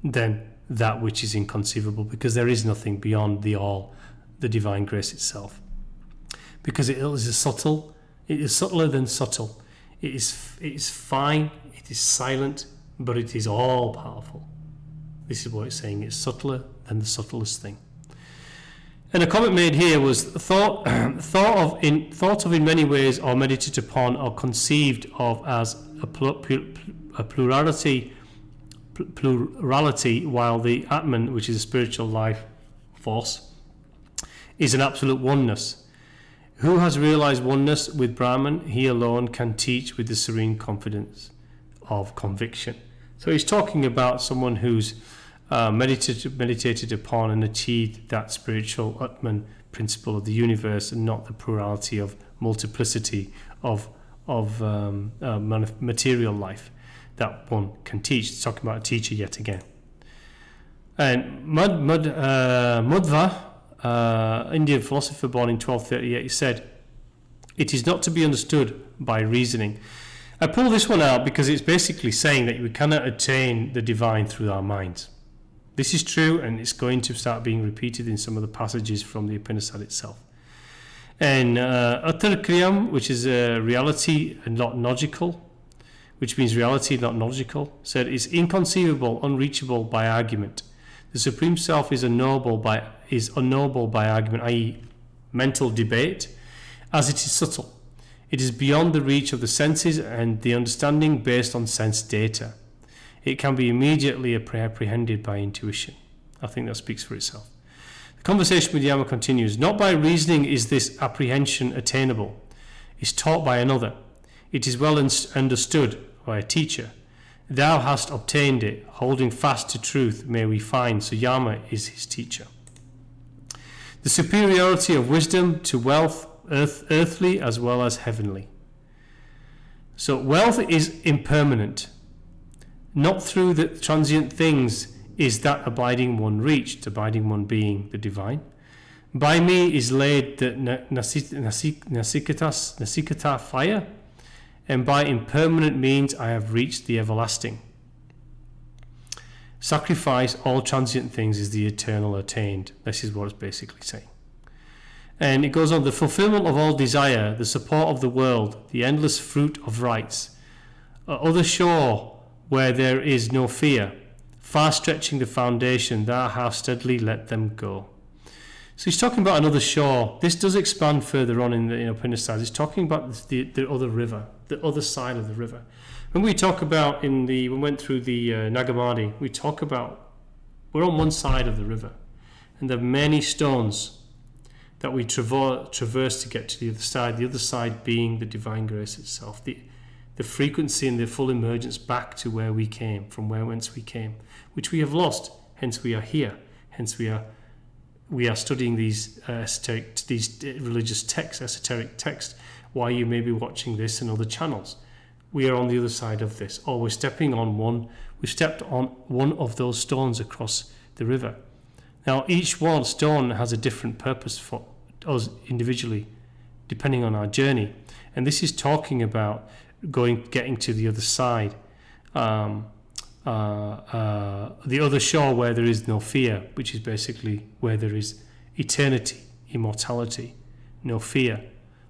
than that which is inconceivable, because there is nothing beyond the all, the divine grace itself. Because it is subtle, it is subtler than subtle. It is fine, it is silent, but it is all powerful. This is what it's saying. It's subtler than the subtlest thing. And a comment made here was thought of in many ways, or meditated upon, or conceived of as a plurality, while the Atman, which is a spiritual life force, is an absolute oneness. Who has realized oneness with Brahman, he alone can teach with the serene confidence of conviction. So he's talking about someone who's meditated upon and achieved that spiritual Atman principle of the universe, and not the plurality of multiplicity of material life that one can teach. It's talking about a teacher yet again. And Madhva, Indian philosopher born in 1238, he said, It is not to be understood by reasoning. I pull this one out because it's basically saying that we cannot attain the divine through our minds. This is true, and it's going to start being repeated in some of the passages from the Upanishad itself. And Atharkriyam, which is reality and not logical, which means reality not logical, said is inconceivable, unreachable by argument. The Supreme Self is unknowable by argument, i.e. mental debate, as it is subtle. It is beyond the reach of the senses and the understanding based on sense data. It can be immediately apprehended by intuition. I think that speaks for itself. The conversation with Yama continues. Not by reasoning is this apprehension attainable. It's taught by another. It is well understood by a teacher. Thou hast obtained it. Holding fast to truth may we find. So Yama is his teacher. The superiority of wisdom to wealth, earthly as well as heavenly. So wealth is impermanent. Not through the transient things is that abiding one reached, abiding one being the divine. By me is laid the Naciketas fire, and by impermanent means I have reached the everlasting. Sacrifice all transient things is the eternal attained. This is what it's basically saying. And it goes on, the fulfillment of all desire, the support of the world, the endless fruit of rights, other shore where there is no fear, far stretching the foundation, thou hast steadily let them go. So he's talking about another shore. This does expand further on in the Upanisads. He's talking about the other river, the other side of the river. When we talk about when we went through the Nagamadi, we talk about we're on one side of the river, and there are many stones that we traverse to get to the other side being the divine grace itself, the frequency and the full emergence back to where we came, from whence we came, which we have lost, hence we are here, hence we are studying these religious texts, esoteric texts, while you may be watching this and other channels. We are on the other side of this, or we've stepped on one of those stones across the river. Now, each one stone has a different purpose for us individually, depending on our journey. And this is talking about getting to the other side, the other shore where there is no fear, which is basically where there is eternity, immortality, no fear,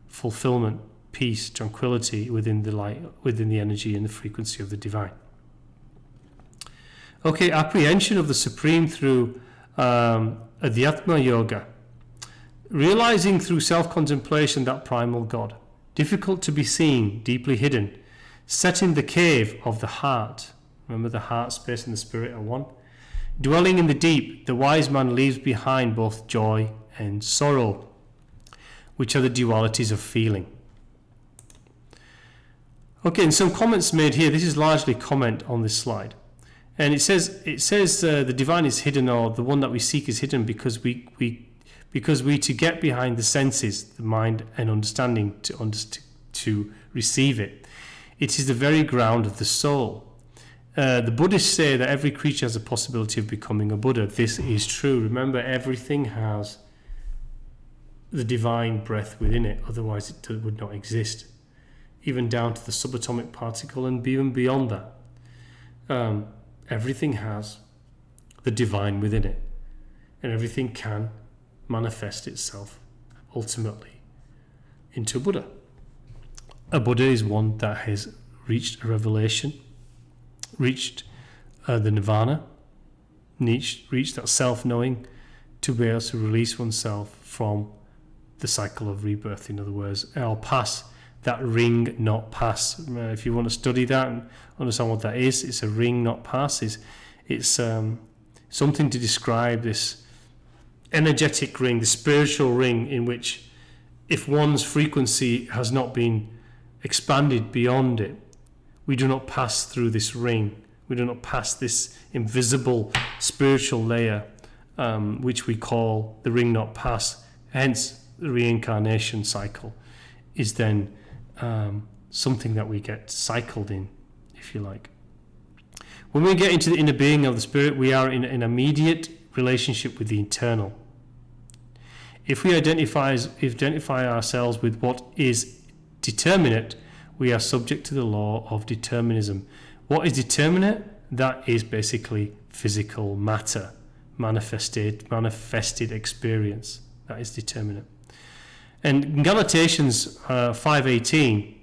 fulfillment, peace, tranquility within the light, within the energy and the frequency of the divine. Okay, apprehension of the Supreme through Adhyatma Yoga. Realizing through self-contemplation that primal God, difficult to be seen, deeply hidden, set in the cave of the heart. Remember, the heart, space, and the spirit are one. Dwelling in the deep, the wise man leaves behind both joy and sorrow, which are the dualities of feeling. Okay, and some comments made here. This is largely comment on this slide. And it says the divine is hidden, or the one that we seek is hidden because we to get behind the senses, the mind and understanding to receive it. It is the very ground of the soul. The Buddhists say that every creature has a possibility of becoming a Buddha. This is true. Remember, everything has the divine breath within it, otherwise it would not exist. Even down to the subatomic particle and even beyond that. Everything has the divine within it, and everything can manifest itself ultimately into a Buddha. A Buddha is one that has reached a revelation, reached the nirvana, reached that self-knowing to be able to release oneself from the cycle of rebirth. In other words, or pass that ring, not pass. If you want to study that and understand what that is, it's a ring, not pass. It's something to describe this energetic ring, the spiritual ring, in which if one's frequency has not been expanded beyond it, we do not pass through this ring. We do not pass this invisible spiritual layer, which we call the ring not pass. Hence, the reincarnation cycle is then something that we get cycled in, if you like. When we get into the inner being of the spirit, we are in an immediate relationship with the internal. If we identify ourselves with what is determinate, we are subject to the law of determinism. What is determinate? That is basically physical matter, manifested experience. That is determinate. And in Galatians 5:18,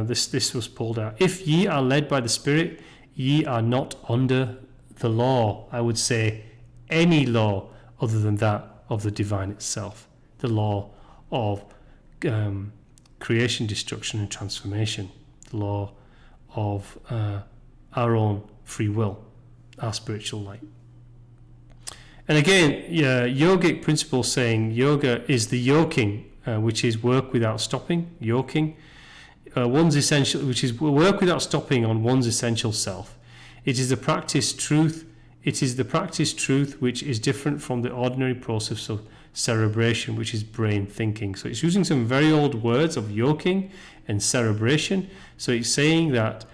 this was pulled out. If ye are led by the Spirit, ye are not under the law. I would say any law other than that of the divine itself, the law of creation, destruction, and transformation, the law of our own free will, our spiritual light. And again, yogic principle saying yoga is the yoking, which is work without stopping, yoking, one's essential, which is work without stopping on one's essential self. It is the practice truth. It is the practice truth which is different from the ordinary process of cerebration, which is brain thinking. So it's using some very old words of yoking and cerebration. So it's saying that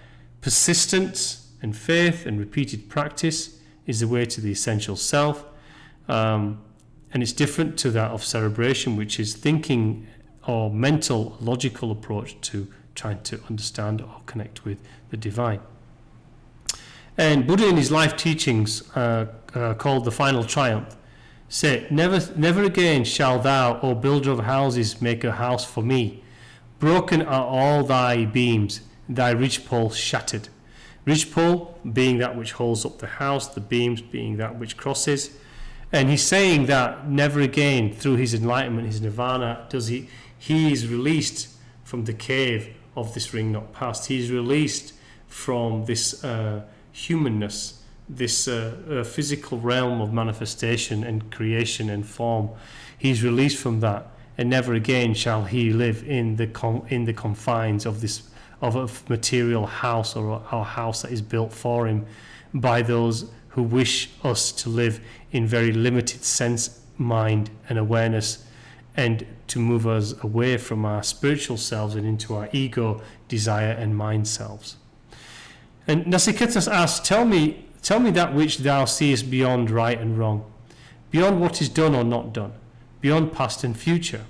persistence and faith and repeated practice is the way to the essential self. And it's different to that of cerebration, which is thinking or mental, logical approach to trying to understand or connect with the divine. And Buddha in his life teachings called the Final Triumph say, never again shall thou, O builder of houses, make a house for me. Broken are all thy beams, thy ridgepole shattered. Ridgepole being that which holds up the house, the beams being that which crosses. And he's saying that never again, through his enlightenment, his nirvana, does he is released from the cave of this ring not past. He is released from this humanness, this physical realm of manifestation and creation and form. He's released from that, and never again shall he live in the confines of this of a material house or a house that is built for him by those who wish us to live in very limited sense, mind, and awareness, and to move us away from our spiritual selves and into our ego, desire, and mind selves. And Naciketas asks, tell me that which thou seest beyond right and wrong, beyond what is done or not done, beyond past and future.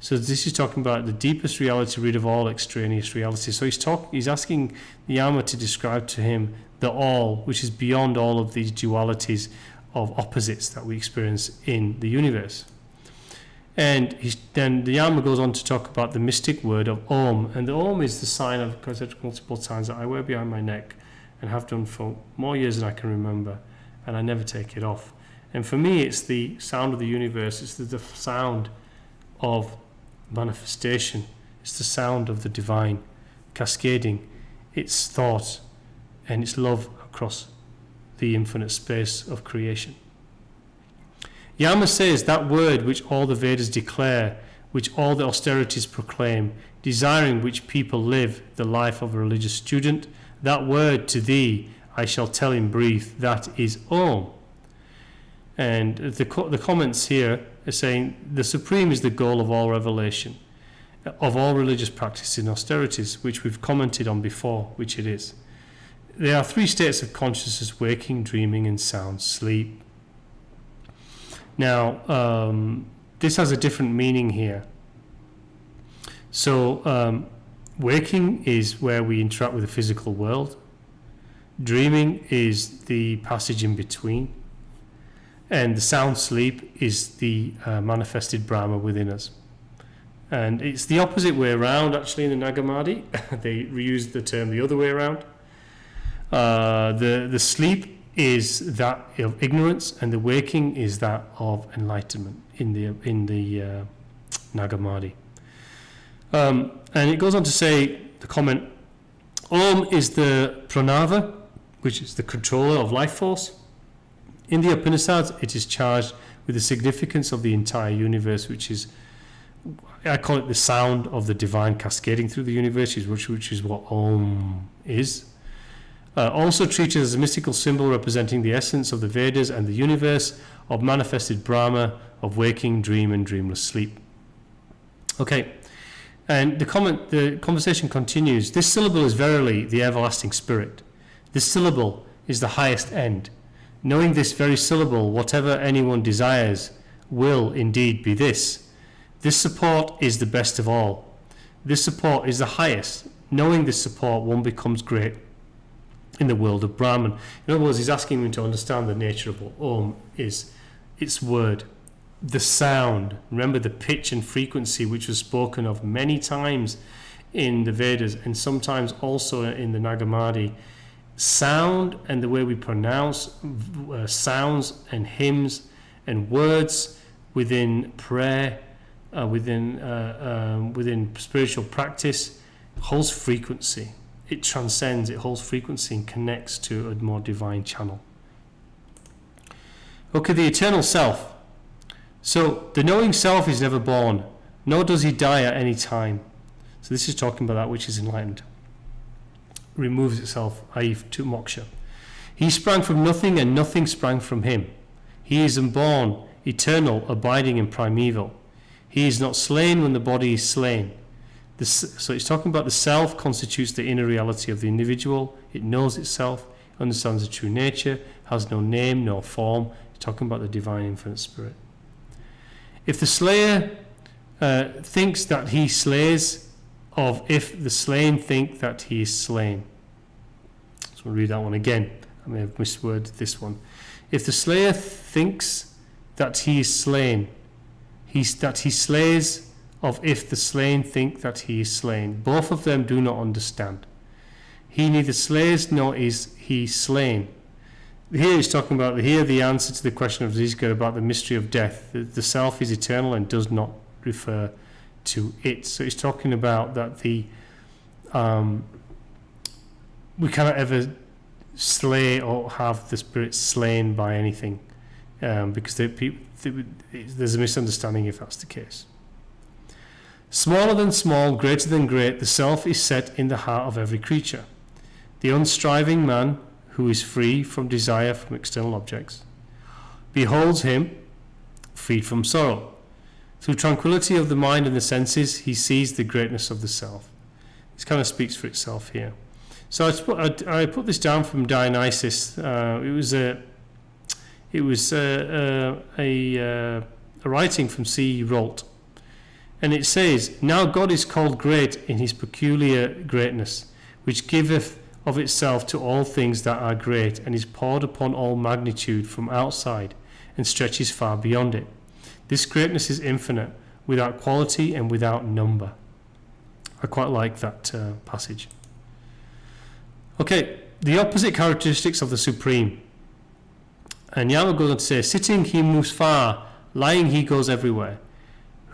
So this is talking about the deepest reality rid of all extraneous reality. So he's asking the Yama to describe to him the all, which is beyond all of these dualities of opposites that we experience in the universe. And then the Yama goes on to talk about the mystic word of Om. And the Om is the sign of, because I've said multiple times, that I wear behind my neck and have done for more years than I can remember. And I never take it off. And for me, it's the sound of the universe. It's the sound of manifestation. It's the sound of the divine cascading its thought and its love across the infinite space of creation. Yama says that word which all the Vedas declare, which all the austerities proclaim, desiring which people live the life of a religious student, that word to thee I shall tell in brief, that is Om. And the comments here are saying the Supreme is the goal of all revelation, of all religious practices and austerities, which we've commented on before, which it is. There are three states of consciousness: waking, dreaming, and sound sleep. Now, this has a different meaning here. So, waking is where we interact with the physical world. Dreaming is the passage in between. And the sound sleep is the manifested Brahma within us. And it's the opposite way around, actually, in the Nagamadi. They reuse the term the other way around. The sleep is that of ignorance, and the waking is that of enlightenment in the Nagamadi. And it goes on to say, the comment, Om is the pranava, which is the controller of life force. In the Upanisads, it is charged with the significance of the entire universe, which is, I call it the sound of the divine cascading through the universe, which is what Om is. Also treated as a mystical symbol representing the essence of the Vedas and the universe, of manifested Brahma, of waking, dream, and dreamless sleep. Okay, and the conversation continues. This syllable is verily the everlasting spirit. This syllable is the highest end. Knowing this very syllable, whatever anyone desires, will indeed be this. This support is the best of all. This support is the highest. Knowing this support, one becomes great in the world of Brahman. In other words, he's asking me to understand the nature of what Om is. Its word, the sound. Remember the pitch and frequency which was spoken of many times in the Vedas and sometimes also in the Nagamadi. Sound and the way we pronounce sounds and hymns and words within prayer, within spiritual practice, holds frequency. It transcends, it holds frequency and connects to a more divine channel. Okay, the eternal self. So the knowing self is never born, nor does he die at any time. So this is talking about that which is enlightened. Removes itself, i.e. to moksha. He sprang from nothing and nothing sprang from him. He is unborn, eternal, abiding and primeval. He is not slain when the body is slain. So it's talking about the self constitutes the inner reality of the individual. It knows itself, understands the true nature, has no name, no form. It's talking about the divine infinite spirit. If the slayer thinks that he slays, if the slain think that he is slain. So we'll read that one again. I may have misworded this one. If the slayer thinks that he is slain, that he slays, if the slain think that he is slain. Both of them do not understand. He neither slays nor is he slain. Here he's talking about the answer to the question of Zizka about the mystery of death. The self is eternal and does not refer to it. So he's talking about that we cannot ever slay or have the spirit slain by anything, because there's a misunderstanding if that's the case. Smaller than small, greater than great, the self is set in the heart of every creature. The unstriving man, who is free from desire from external objects, beholds him freed from sorrow. Through tranquility of the mind and the senses, he sees the greatness of the self. This kind of speaks for itself here. So I put this down from Dionysius. It was a writing from C. Rolt. And it says, now God is called great in his peculiar greatness, which giveth of itself to all things that are great, and is poured upon all magnitude from outside, and stretches far beyond it. This greatness is infinite, without quality and without number. I quite like that passage. Okay, the opposite characteristics of the Supreme. And Yama goes on to say, sitting he moves far, lying he goes everywhere.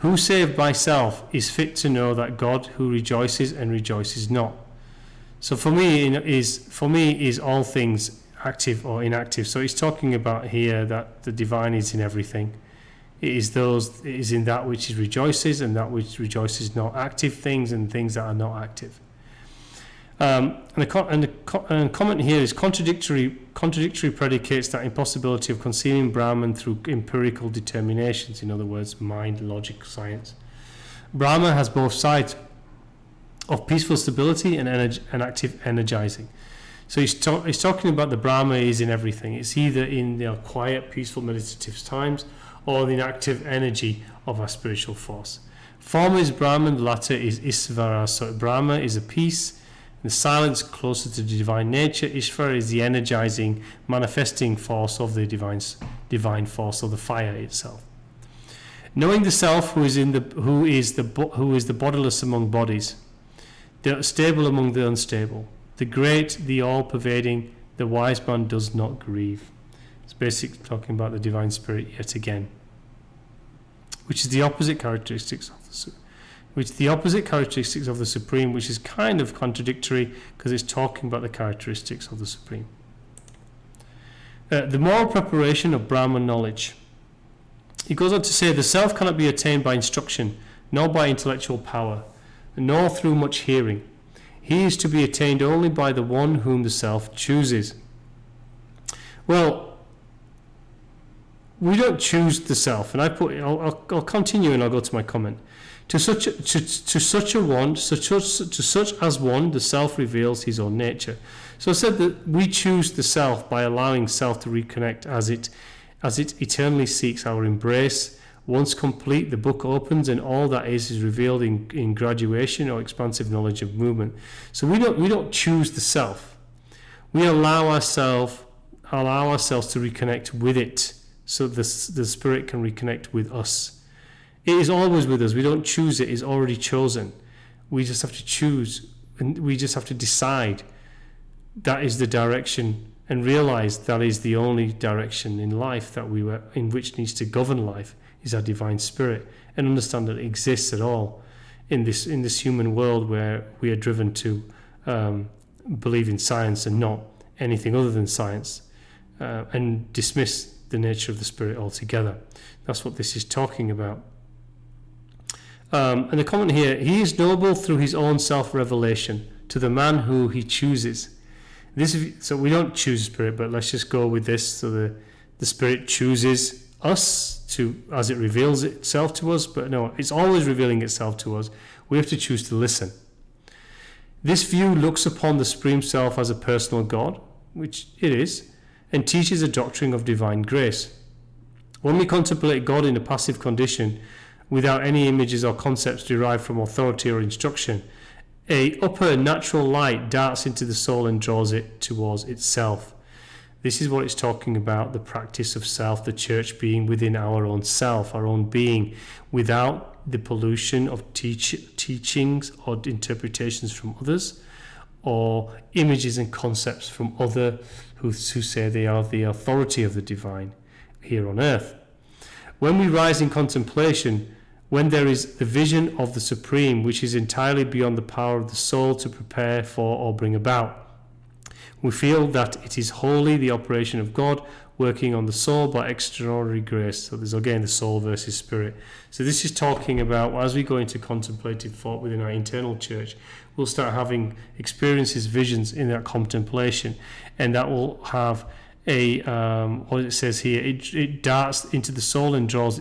Who save by self is fit to know that God who rejoices and rejoices not. So for me is all things active or inactive. So he's talking about here that the divine is in everything. It is in that which rejoices and that which rejoices not. Active things and things that are not active. And the comment here is contradictory predicates that impossibility of conceiving Brahman through empirical determinations, in other words, mind, logic, science. Brahma has both sides of peaceful stability and active energizing. So he's talking about the Brahma is in everything. It's either in the quiet, peaceful, meditative times or the active energy of our spiritual force. Former is Brahman, the latter is Isvara. So Brahma is a peace, the silence closer to the divine nature. Ishvara is the energizing, manifesting force of the divine force of the fire itself. Knowing the self, who is the bodiless among bodies, the stable among the unstable, the great, the all-pervading, the wise man does not grieve. It's basically talking about the divine spirit yet again, which is the opposite characteristics of the Supreme, which is kind of contradictory because it's talking about the characteristics of the Supreme. The moral preparation of Brahman knowledge. He goes on to say, the self cannot be attained by instruction, nor by intellectual power, nor through much hearing. He is to be attained only by the one whom the self chooses. Well, we don't choose the self, and I'll continue and I'll go to my comment. To such as one, the self reveals his own nature. So I said that we choose the self by allowing self to reconnect as it eternally seeks our embrace Once complete, the book opens and all that is revealed in graduation or expansive knowledge of movement. So we don't choose the self. We allow ourselves to reconnect with it, so the spirit can reconnect with us. It is always with us. We don't choose it. It's already chosen. We just have to choose, and we just have to decide that is the direction, and realize that is the only direction in life that in which needs to govern life, is our divine spirit, and understand that it exists at all in this human world where we are driven to believe in science and not anything other than science, and dismiss the nature of the spirit altogether. That's what this is talking about. And the comment here: he is noble through his own self-revelation to the man who he chooses. So we don't choose spirit, but let's just go with this. So the spirit chooses us as it reveals itself to us, but no, it's always revealing itself to us. We have to choose to listen. This view looks upon the Supreme Self as a personal God, which it is, and teaches a doctrine of divine grace. When we contemplate God in a passive condition, without any images or concepts derived from authority or instruction, a upper natural light darts into the soul and draws it towards itself. This is what it's talking about, the practice of self, the church being within our own self, our own being, without the pollution of teachings or interpretations from others, or images and concepts from others who say they are the authority of the divine here on earth. When we rise in contemplation, when there is the vision of the Supreme, which is entirely beyond the power of the soul to prepare for or bring about, we feel that it is wholly the operation of God working on the soul by extraordinary grace. So there's again the soul versus spirit. So this is talking about, as we go into contemplative thought within our internal church, we'll start having experiences, visions in that contemplation, and that will have what it says here, it darts into the soul and draws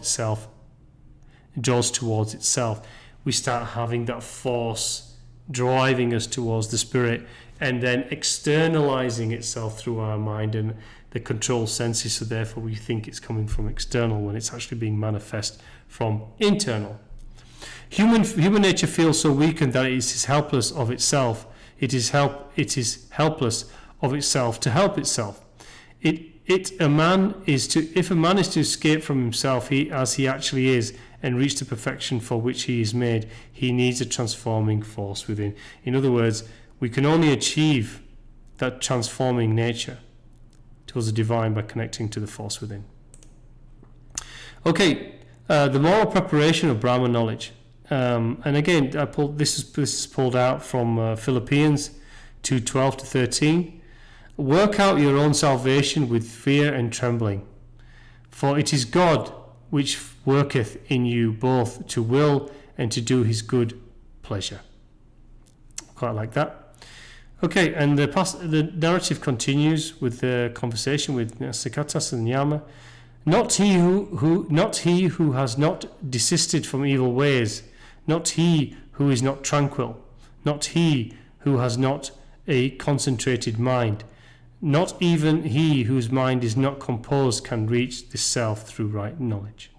towards itself. We start having that force driving us towards the spirit, and then externalizing itself through our mind and the control senses, so therefore we think it's coming from external when it's actually being manifest from internal. Human nature feels so weakened that it is helpless of itself. It is helpless of itself to help itself. If a man is to escape from himself as he actually is and reach the perfection for which he is made, he needs a transforming force within. In other words, we can only achieve that transforming nature towards the divine by connecting to the force within. Okay, the moral preparation of Brahma knowledge. And again, this is pulled out from Philippians 2:12-13. Work out your own salvation with fear and trembling, for it is God which worketh in you both to will and to do his good pleasure. Quite like that. Okay, and the narrative continues with the conversation with Naciketas and Yama. Not he who has not desisted from evil ways, not he who is not tranquil, not he who has not a concentrated mind, not even he whose mind is not composed can reach the self through right knowledge.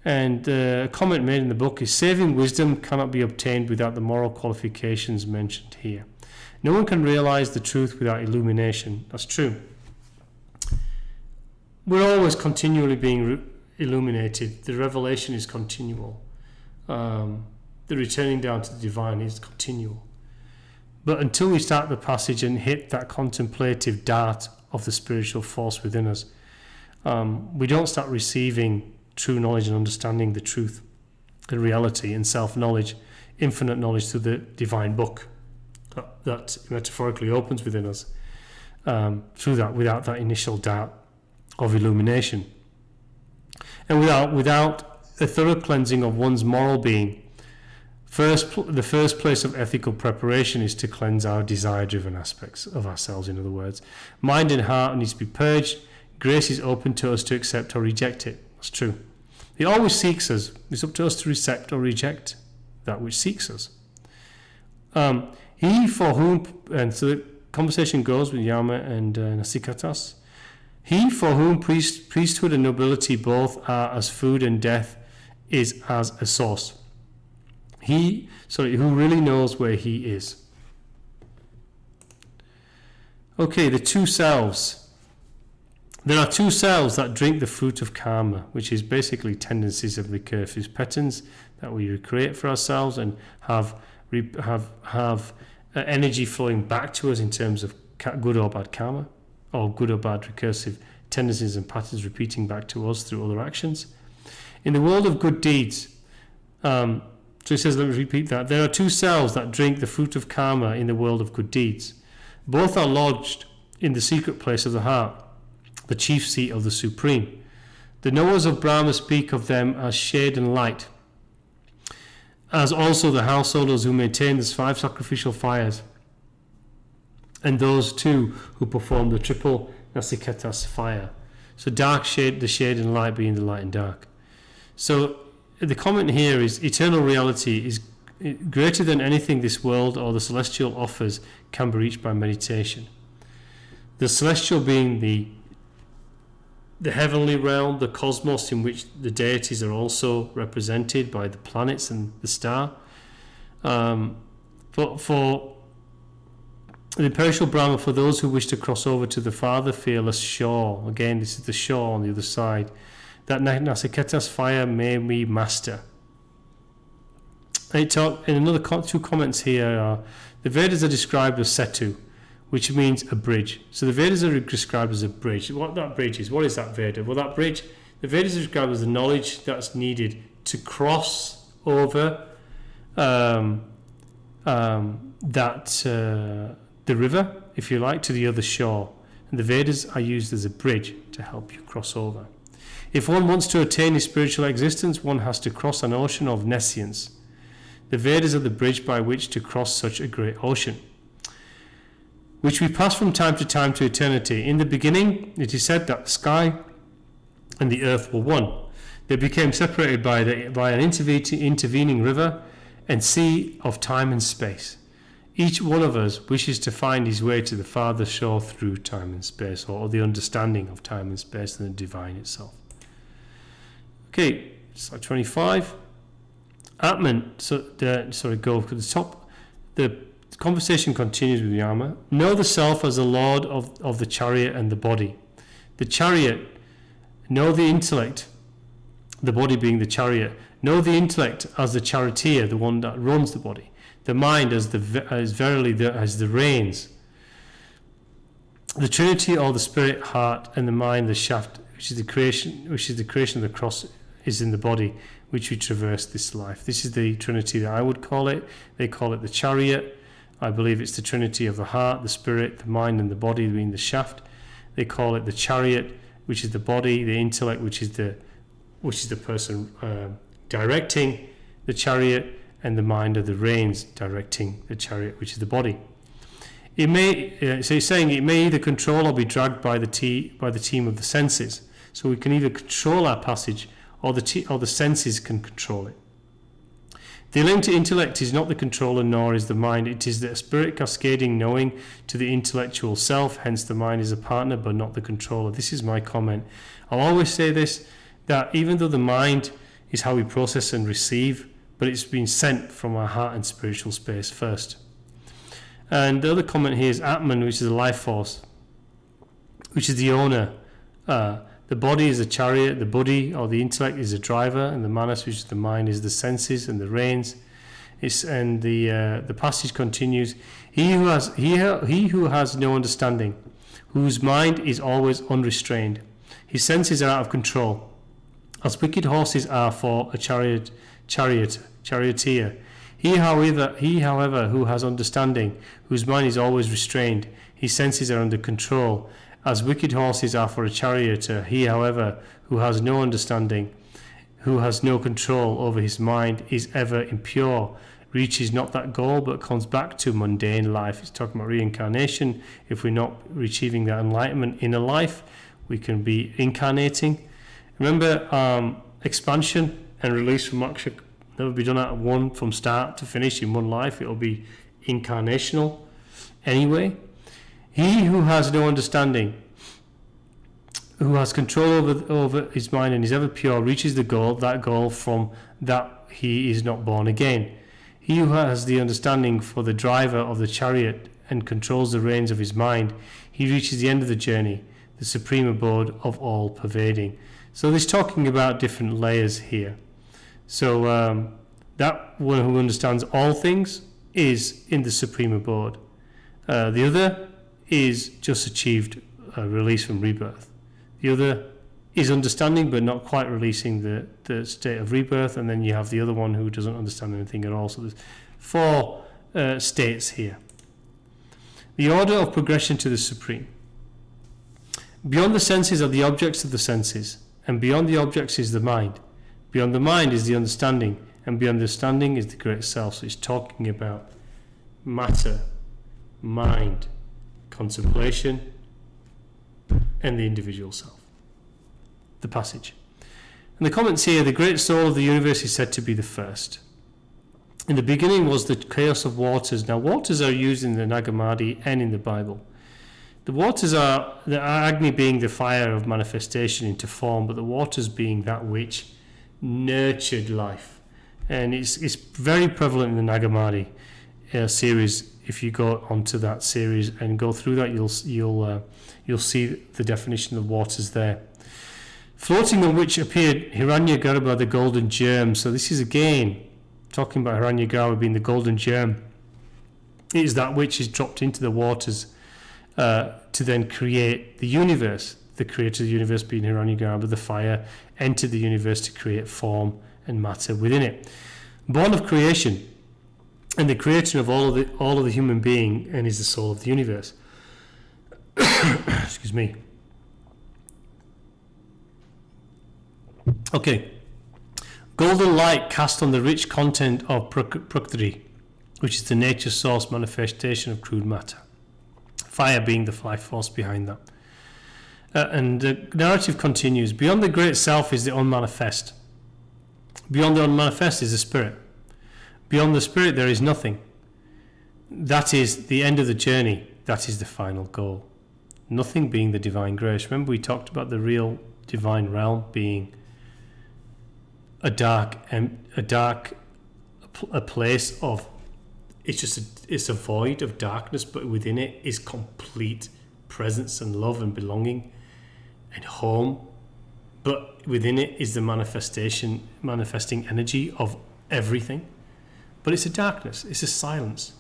And a comment made in the book is, saving wisdom cannot be obtained without the moral qualifications mentioned here. No one can realize the truth without illumination. That's true. We're always continually being illuminated. The revelation is continual. The returning down to the divine is continual. But until we start the passage and hit that contemplative dart of the spiritual force within us, we don't start receiving true knowledge and understanding the truth, the reality and self-knowledge, infinite knowledge through the divine book that metaphorically opens within us, through that, without that initial doubt of illumination. And without a thorough cleansing of one's moral being, the first place of ethical preparation is to cleanse our desire-driven aspects of ourselves, in other words. Mind and heart needs to be purged. Grace is open to us to accept or reject it. That's true. It always seeks us. It's up to us to accept or reject that which seeks us. He for whom, and so the conversation goes with Yama and Naciketas. He for whom priesthood and nobility both are as food and death is as a source. Who really knows where he is. Okay, the two selves. There are two selves that drink the fruit of karma, which is basically tendencies of recursive patterns that we recreate for ourselves and have energy flowing back to us in terms of good or bad karma, or good or bad recursive tendencies and patterns repeating back to us through other actions. In the world of good deeds, so it says, let me repeat that. There are two selves that drink the fruit of karma in the world of good deeds. Both are lodged in the secret place of the heart, the chief seat of the Supreme. The knowers of Brahma speak of them as shade and light, as also the householders who maintain the 5 sacrificial fires, and those too who perform the triple Naciketas fire. So dark shade, the shade and light being the light and dark. So the comment here is eternal reality is greater than anything this world or the celestial offers can be reached by meditation. The celestial being the heavenly realm, the cosmos in which the deities are also represented by the planets and the star. But for the imperishable Brahma, for those who wish to cross over to the farther fearless shore, again this is the shore on the other side, that Naciketas fire may we master. In another two comments here, the Vedas are described as setu, which means a bridge. So the Vedas are described as a bridge. What that bridge is, what is that Veda? Well, that bridge, the Vedas are described as the knowledge that's needed to cross over the river, if you like, to the other shore. And the Vedas are used as a bridge to help you cross over. If one wants to attain a spiritual existence, one has to cross an ocean of nescience. The Vedas are the bridge by which to cross such a great ocean, which we pass from time to time to eternity. In the beginning, it is said that the sky and the earth were one. They became separated by an intervening river and sea of time and space. Each one of us wishes to find his way to the farther shore through time and space, or the understanding of time and space and the divine itself. Okay, slide 25. Atman, go to the top. The conversation continues with Yama. Know the self as the lord of the chariot and the body. The chariot, know the intellect, the body being the chariot. Know the intellect as the charioteer, the one that runs the body. The mind as the reins. The Trinity, or the spirit, heart, and the mind, the shaft, which is the creation of the cross, is in the body, which we traverse this life. This is the Trinity that I would call it. They call it the chariot. I believe it's the Trinity of the heart, the spirit, the mind, and the body being the shaft. They call it the chariot, which is the body, the intellect, which is the person directing the chariot, and the mind are the reins directing the chariot, which is the body. It may, so he's saying it may either control or be dragged by the team of the senses. So we can either control our passage, or the senses can control it. The linked intellect is not the controller, nor is the mind. It is the spirit cascading knowing to the intellectual self. Hence, the mind is a partner, but not the controller. This is my comment. I'll always say this, that even though the mind is how we process and receive, but it's been sent from our heart and spiritual space first. And the other comment here is Atman, which is the life force, which is the owner. The body is the chariot, the buddhi or the intellect is the driver, and the manas, which is the mind, is the senses and the reins. The passage continues. He who has no understanding, whose mind is always unrestrained, his senses are out of control, as wicked horses are for a charioteer. He, however, who has understanding, whose mind is always restrained, his senses are under control, as wicked horses are for a charioteer. He, however, who has no understanding, who has no control over his mind, is ever impure, reaches not that goal, but comes back to mundane life. It's talking about reincarnation. If we're not achieving that enlightenment in a life, we can be incarnating. Remember, expansion and release from moksha never be done at one from start to finish in one life. It will be incarnational anyway. He who has no understanding, who has control over his mind and is ever pure, reaches the goal, that goal from that he is not born again. He who has the understanding for the driver of the chariot and controls the reins of his mind, he reaches the end of the journey, the supreme abode of all pervading. So this talking about different layers here. So that one who understands all things is in the supreme abode. The other is just achieved release from rebirth. The other is understanding but not quite releasing the state of rebirth, and then you have the other one who doesn't understand anything at all. So there's 4 states here. The order of progression to the supreme. Beyond the senses are the objects of the senses, and beyond the objects is the mind. Beyond the mind is the understanding, and beyond the understanding is the great self. So it's talking about matter, mind, contemplation, and the individual self. The passage. And the comments here, the great soul of the universe is said to be the first. In the beginning was the chaos of waters. Now waters are used in the Nag Hammadi and in the Bible. The waters are, the Agni being the fire of manifestation into form, but the waters being that which nurtured life. And it's very prevalent in the Nag Hammadi series. If you go onto that series and go through that, you'll see the definition of waters there. Floating on which appeared Hiranyagarbha, the golden germ. So this is again talking about Hiranyagarbha being the golden germ. It is that which is dropped into the waters to then create the universe. The creator of the universe being Hiranyagarbha, the fire, entered the universe to create form and matter within it. Born of creation, and the creator of all of the human being, and is the soul of the universe. Excuse me. Okay. Golden light cast on the rich content of Prakriti, which is the nature source manifestation of crude matter. Fire being the life force behind that. And the narrative continues. Beyond the great self is the unmanifest. Beyond the unmanifest is the spirit. Beyond the spirit there is nothing. That is the end of the journey. That is the final goal. Nothing being the divine grace. Remember we talked about the real divine realm being a place of, it's a void of darkness, but within it is complete presence and love and belonging and home. But within it is the manifesting energy of everything. But it's a darkness, it's a silence,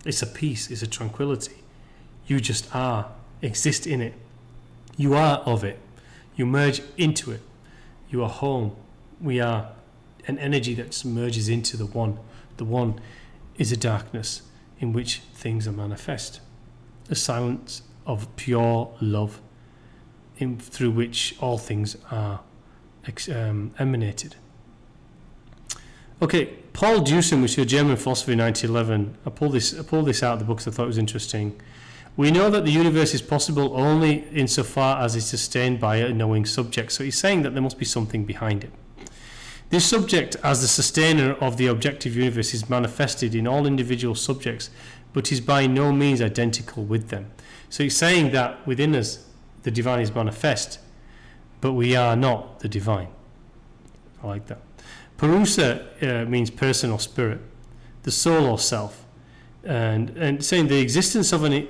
it's a peace, it's a tranquility. You just are, exist in it. You are of it. You merge into it. You are home. We are an energy that merges into the one. The one is a darkness in which things are manifest. A silence of pure love through which all things are emanated. Okay, Paul Deussen, which is a German philosopher in 1911, I pulled this out of the book because I thought it was interesting. We know that the universe is possible only insofar as it's sustained by a knowing subject. So he's saying that there must be something behind it. This subject, as the sustainer of the objective universe, is manifested in all individual subjects, but is by no means identical with them. So he's saying that within us, the divine is manifest, but we are not the divine. I like that. Purusa means person or spirit, the soul or self, and saying the existence of an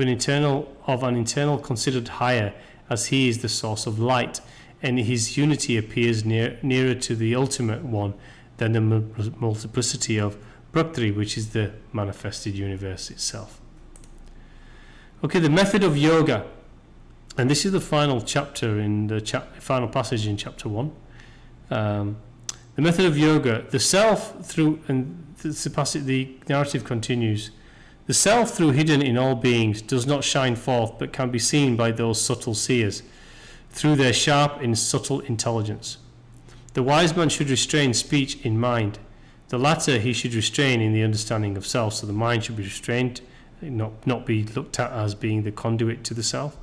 internal considered higher, as he is the source of light, and his unity appears nearer to the ultimate one than the multiplicity of Prakriti, which is the manifested universe itself. Okay, the method of yoga, and this is the final chapter in the final passage in chapter 1. The method of yoga, the self through, and the narrative continues, the self through hidden in all beings does not shine forth, but can be seen by those subtle seers through their sharp and subtle intelligence. The wise man should restrain speech in mind. The latter he should restrain in the understanding of self. So the mind should be restrained, not be looked at as being the conduit to the self.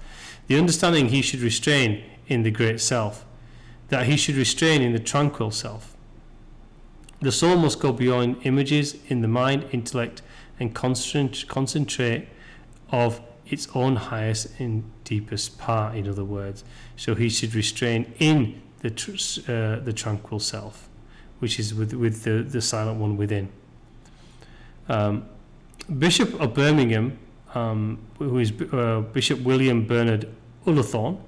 The understanding he should restrain in the great self, that he should restrain in the tranquil self. The soul must go beyond images in the mind, intellect, and concentrate of its own highest and deepest part, in other words. So he should restrain in the tranquil self, which is with the silent one within. Bishop of Birmingham, who is Bishop William Bernard Ullathorne,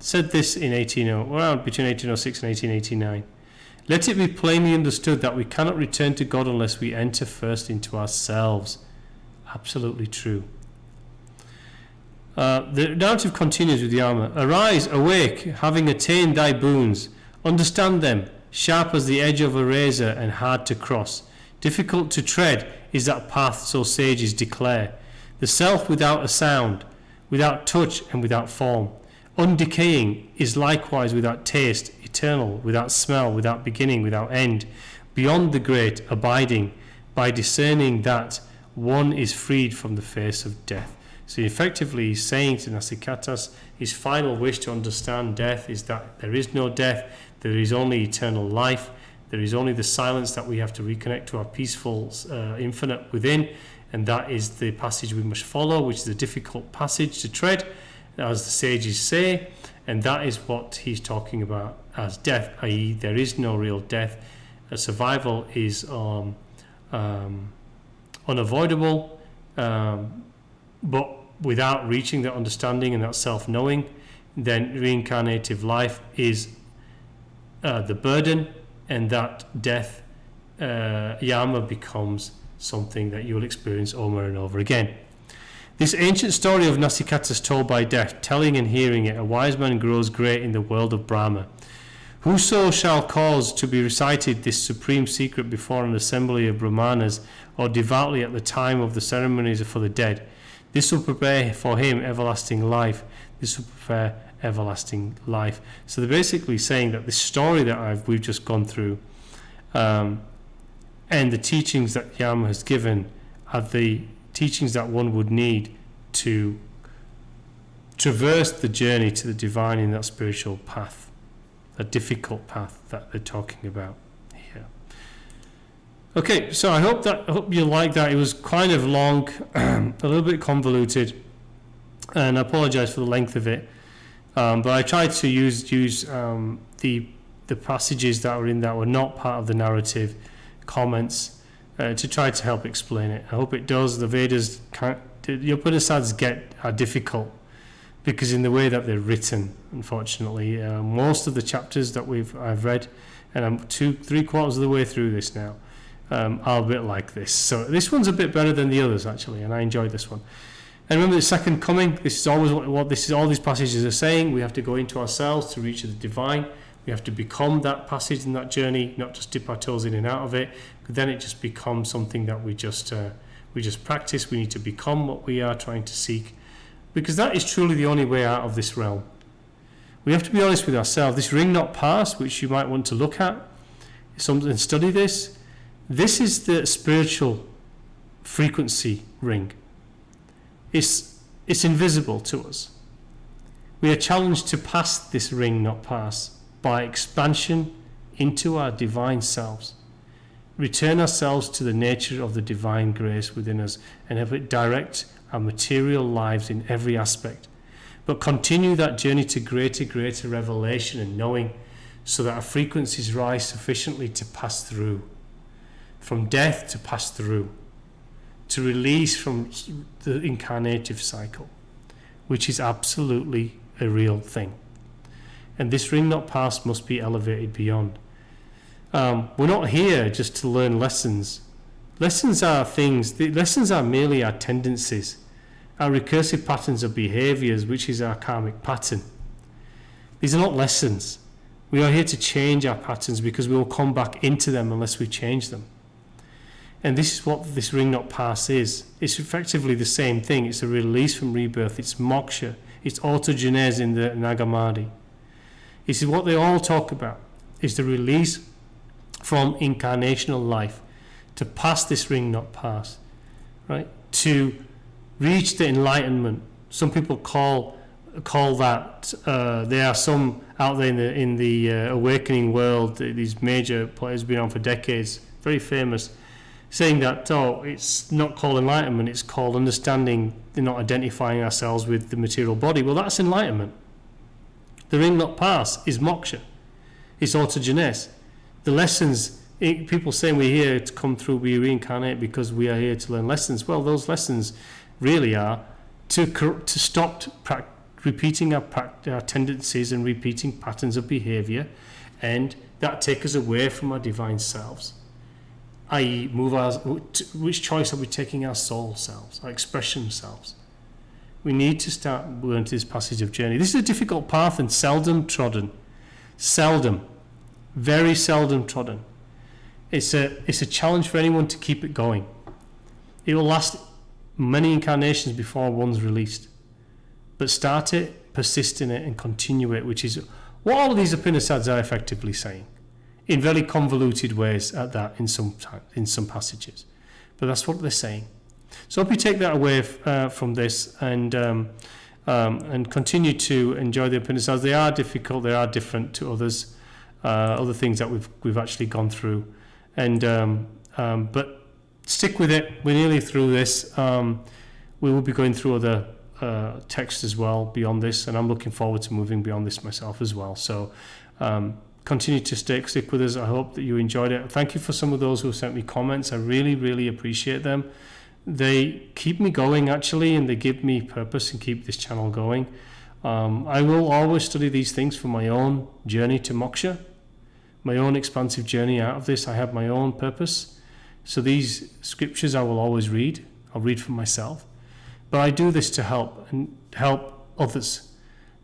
said this in around between 1806 and 1889. Let it be plainly understood that we cannot return to God unless we enter first into ourselves. Absolutely true. The narrative continues with Yama. Arise, awake, having attained thy boons. Understand them, sharp as the edge of a razor and hard to cross. Difficult to tread is that path, so sages declare. The self without a sound, without touch and without form. Undecaying is likewise without taste, eternal, without smell, without beginning, without end. Beyond the great, abiding, by discerning that one is freed from the face of death. So effectively he's saying to Naciketas, his final wish to understand death is that there is no death, there is only eternal life, there is only the silence that we have to reconnect to our peaceful infinite within, and that is the passage we must follow, which is a difficult passage to tread, as the sages say, and that is what he's talking about as death, i.e. there is no real death. Survival is unavoidable, but without reaching that understanding and that self-knowing, then reincarnative life is the burden, and that death, Yama, becomes something that you will experience over and over again. This ancient story of Naciketas told by death, telling and hearing it, a wise man grows great in the world of Brahma. Whoso shall cause to be recited this supreme secret before an assembly of Brahmanas, or devoutly at the time of the ceremonies for the dead, this will prepare for him everlasting life. This will prepare everlasting life. So they're basically saying that this story that we've just gone through, and the teachings that Yama has given, are the teachings that one would need to traverse the journey to the divine in that spiritual path, a difficult path that they're talking about here. Okay, so I hope you like that. It was kind of long, a little bit convoluted, and I apologize for the length of it. But I tried to use the passages that were in that were not part of the narrative comments to try to help explain it. I hope it does. The Vedas, the Upanisads are difficult because in the way that they're written, unfortunately, most of the chapters that I've read, and I'm 3/4 of the way through this now, are a bit like this. So this one's a bit better than the others actually, and I enjoyed this one. And remember the second coming. This is always what this is. All these passages are saying. We have to go into ourselves to reach the divine. We have to become that passage in that journey, not just dip our toes in and out of it. But then it just becomes something that we just practice. We need to become what we are trying to seek, because that is truly the only way out of this realm. We have to be honest with ourselves. This ring not past, which you might want to look at, and study this. This is the spiritual frequency ring. It's invisible to us. We are challenged to pass this ring not pass by expansion into our divine selves. Return ourselves to the nature of the divine grace within us and have it direct our material lives in every aspect. But continue that journey to greater revelation and knowing, so that our frequencies rise sufficiently to pass through. From death to pass through. To release from the incarnative cycle, which is absolutely a real thing. And this ring not past must be elevated beyond. We're not here just to learn lessons. Lessons are merely our tendencies, our recursive patterns of behaviors, which is our karmic pattern. These are not lessons. We are here to change our patterns, because we will come back into them unless we change them. And this is what this ring not pass is. It's effectively the same thing. It's a release from rebirth. It's moksha. It's autogenese in the Nagamadi. This is what they all talk about. It's the release from incarnational life, to pass this ring not pass, right? To reach the enlightenment. Some people call that. There are some out there in the awakening world. These major players have been on for decades, very famous. saying that, oh, it's not called enlightenment, it's called understanding, not identifying ourselves with the material body. Well, that's enlightenment. The ring not pass is moksha. It's autogenes. The lessons, people saying we're here to come through, we reincarnate because we are here to learn lessons. Well, those lessons really are to stop repeating our tendencies and repeating patterns of behavior, and that take us away from our divine selves. I.e., which choice are we taking? Our soul selves, our expression selves. We need to start going to this passage of journey. This is a difficult path and seldom trodden. Seldom. Very seldom trodden. It's a challenge for anyone to keep it going. It will last many incarnations before one's released. But start it, persist in it, and continue it, which is what all of these Upanisads are effectively saying, in very convoluted ways at that in some passages. But that's what they're saying. So I hope you take that away from this and continue to enjoy the Upanisads. They are difficult, they are different to others, other things that we've actually gone through. And but stick with it. We're nearly through this. We will be going through other texts as well beyond this, and I'm looking forward to moving beyond this myself as well. So continue to stick with us. I hope that you enjoyed it. Thank you for some of those who have sent me comments. I really, really appreciate them. They keep me going, actually, and they give me purpose and keep this channel going. I will always study these things for my own journey to moksha, my own expansive journey out of this. I have my own purpose. So these scriptures I will always read. I'll read for myself. But I do this to help others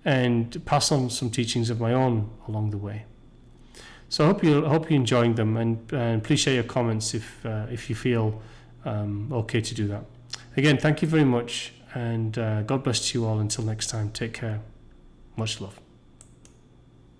and pass on some teachings of my own along the way. So I hope you're enjoying them, and please share your comments if you feel okay to do that. Again, thank you very much, and God bless you all. Until next time, take care. Much love.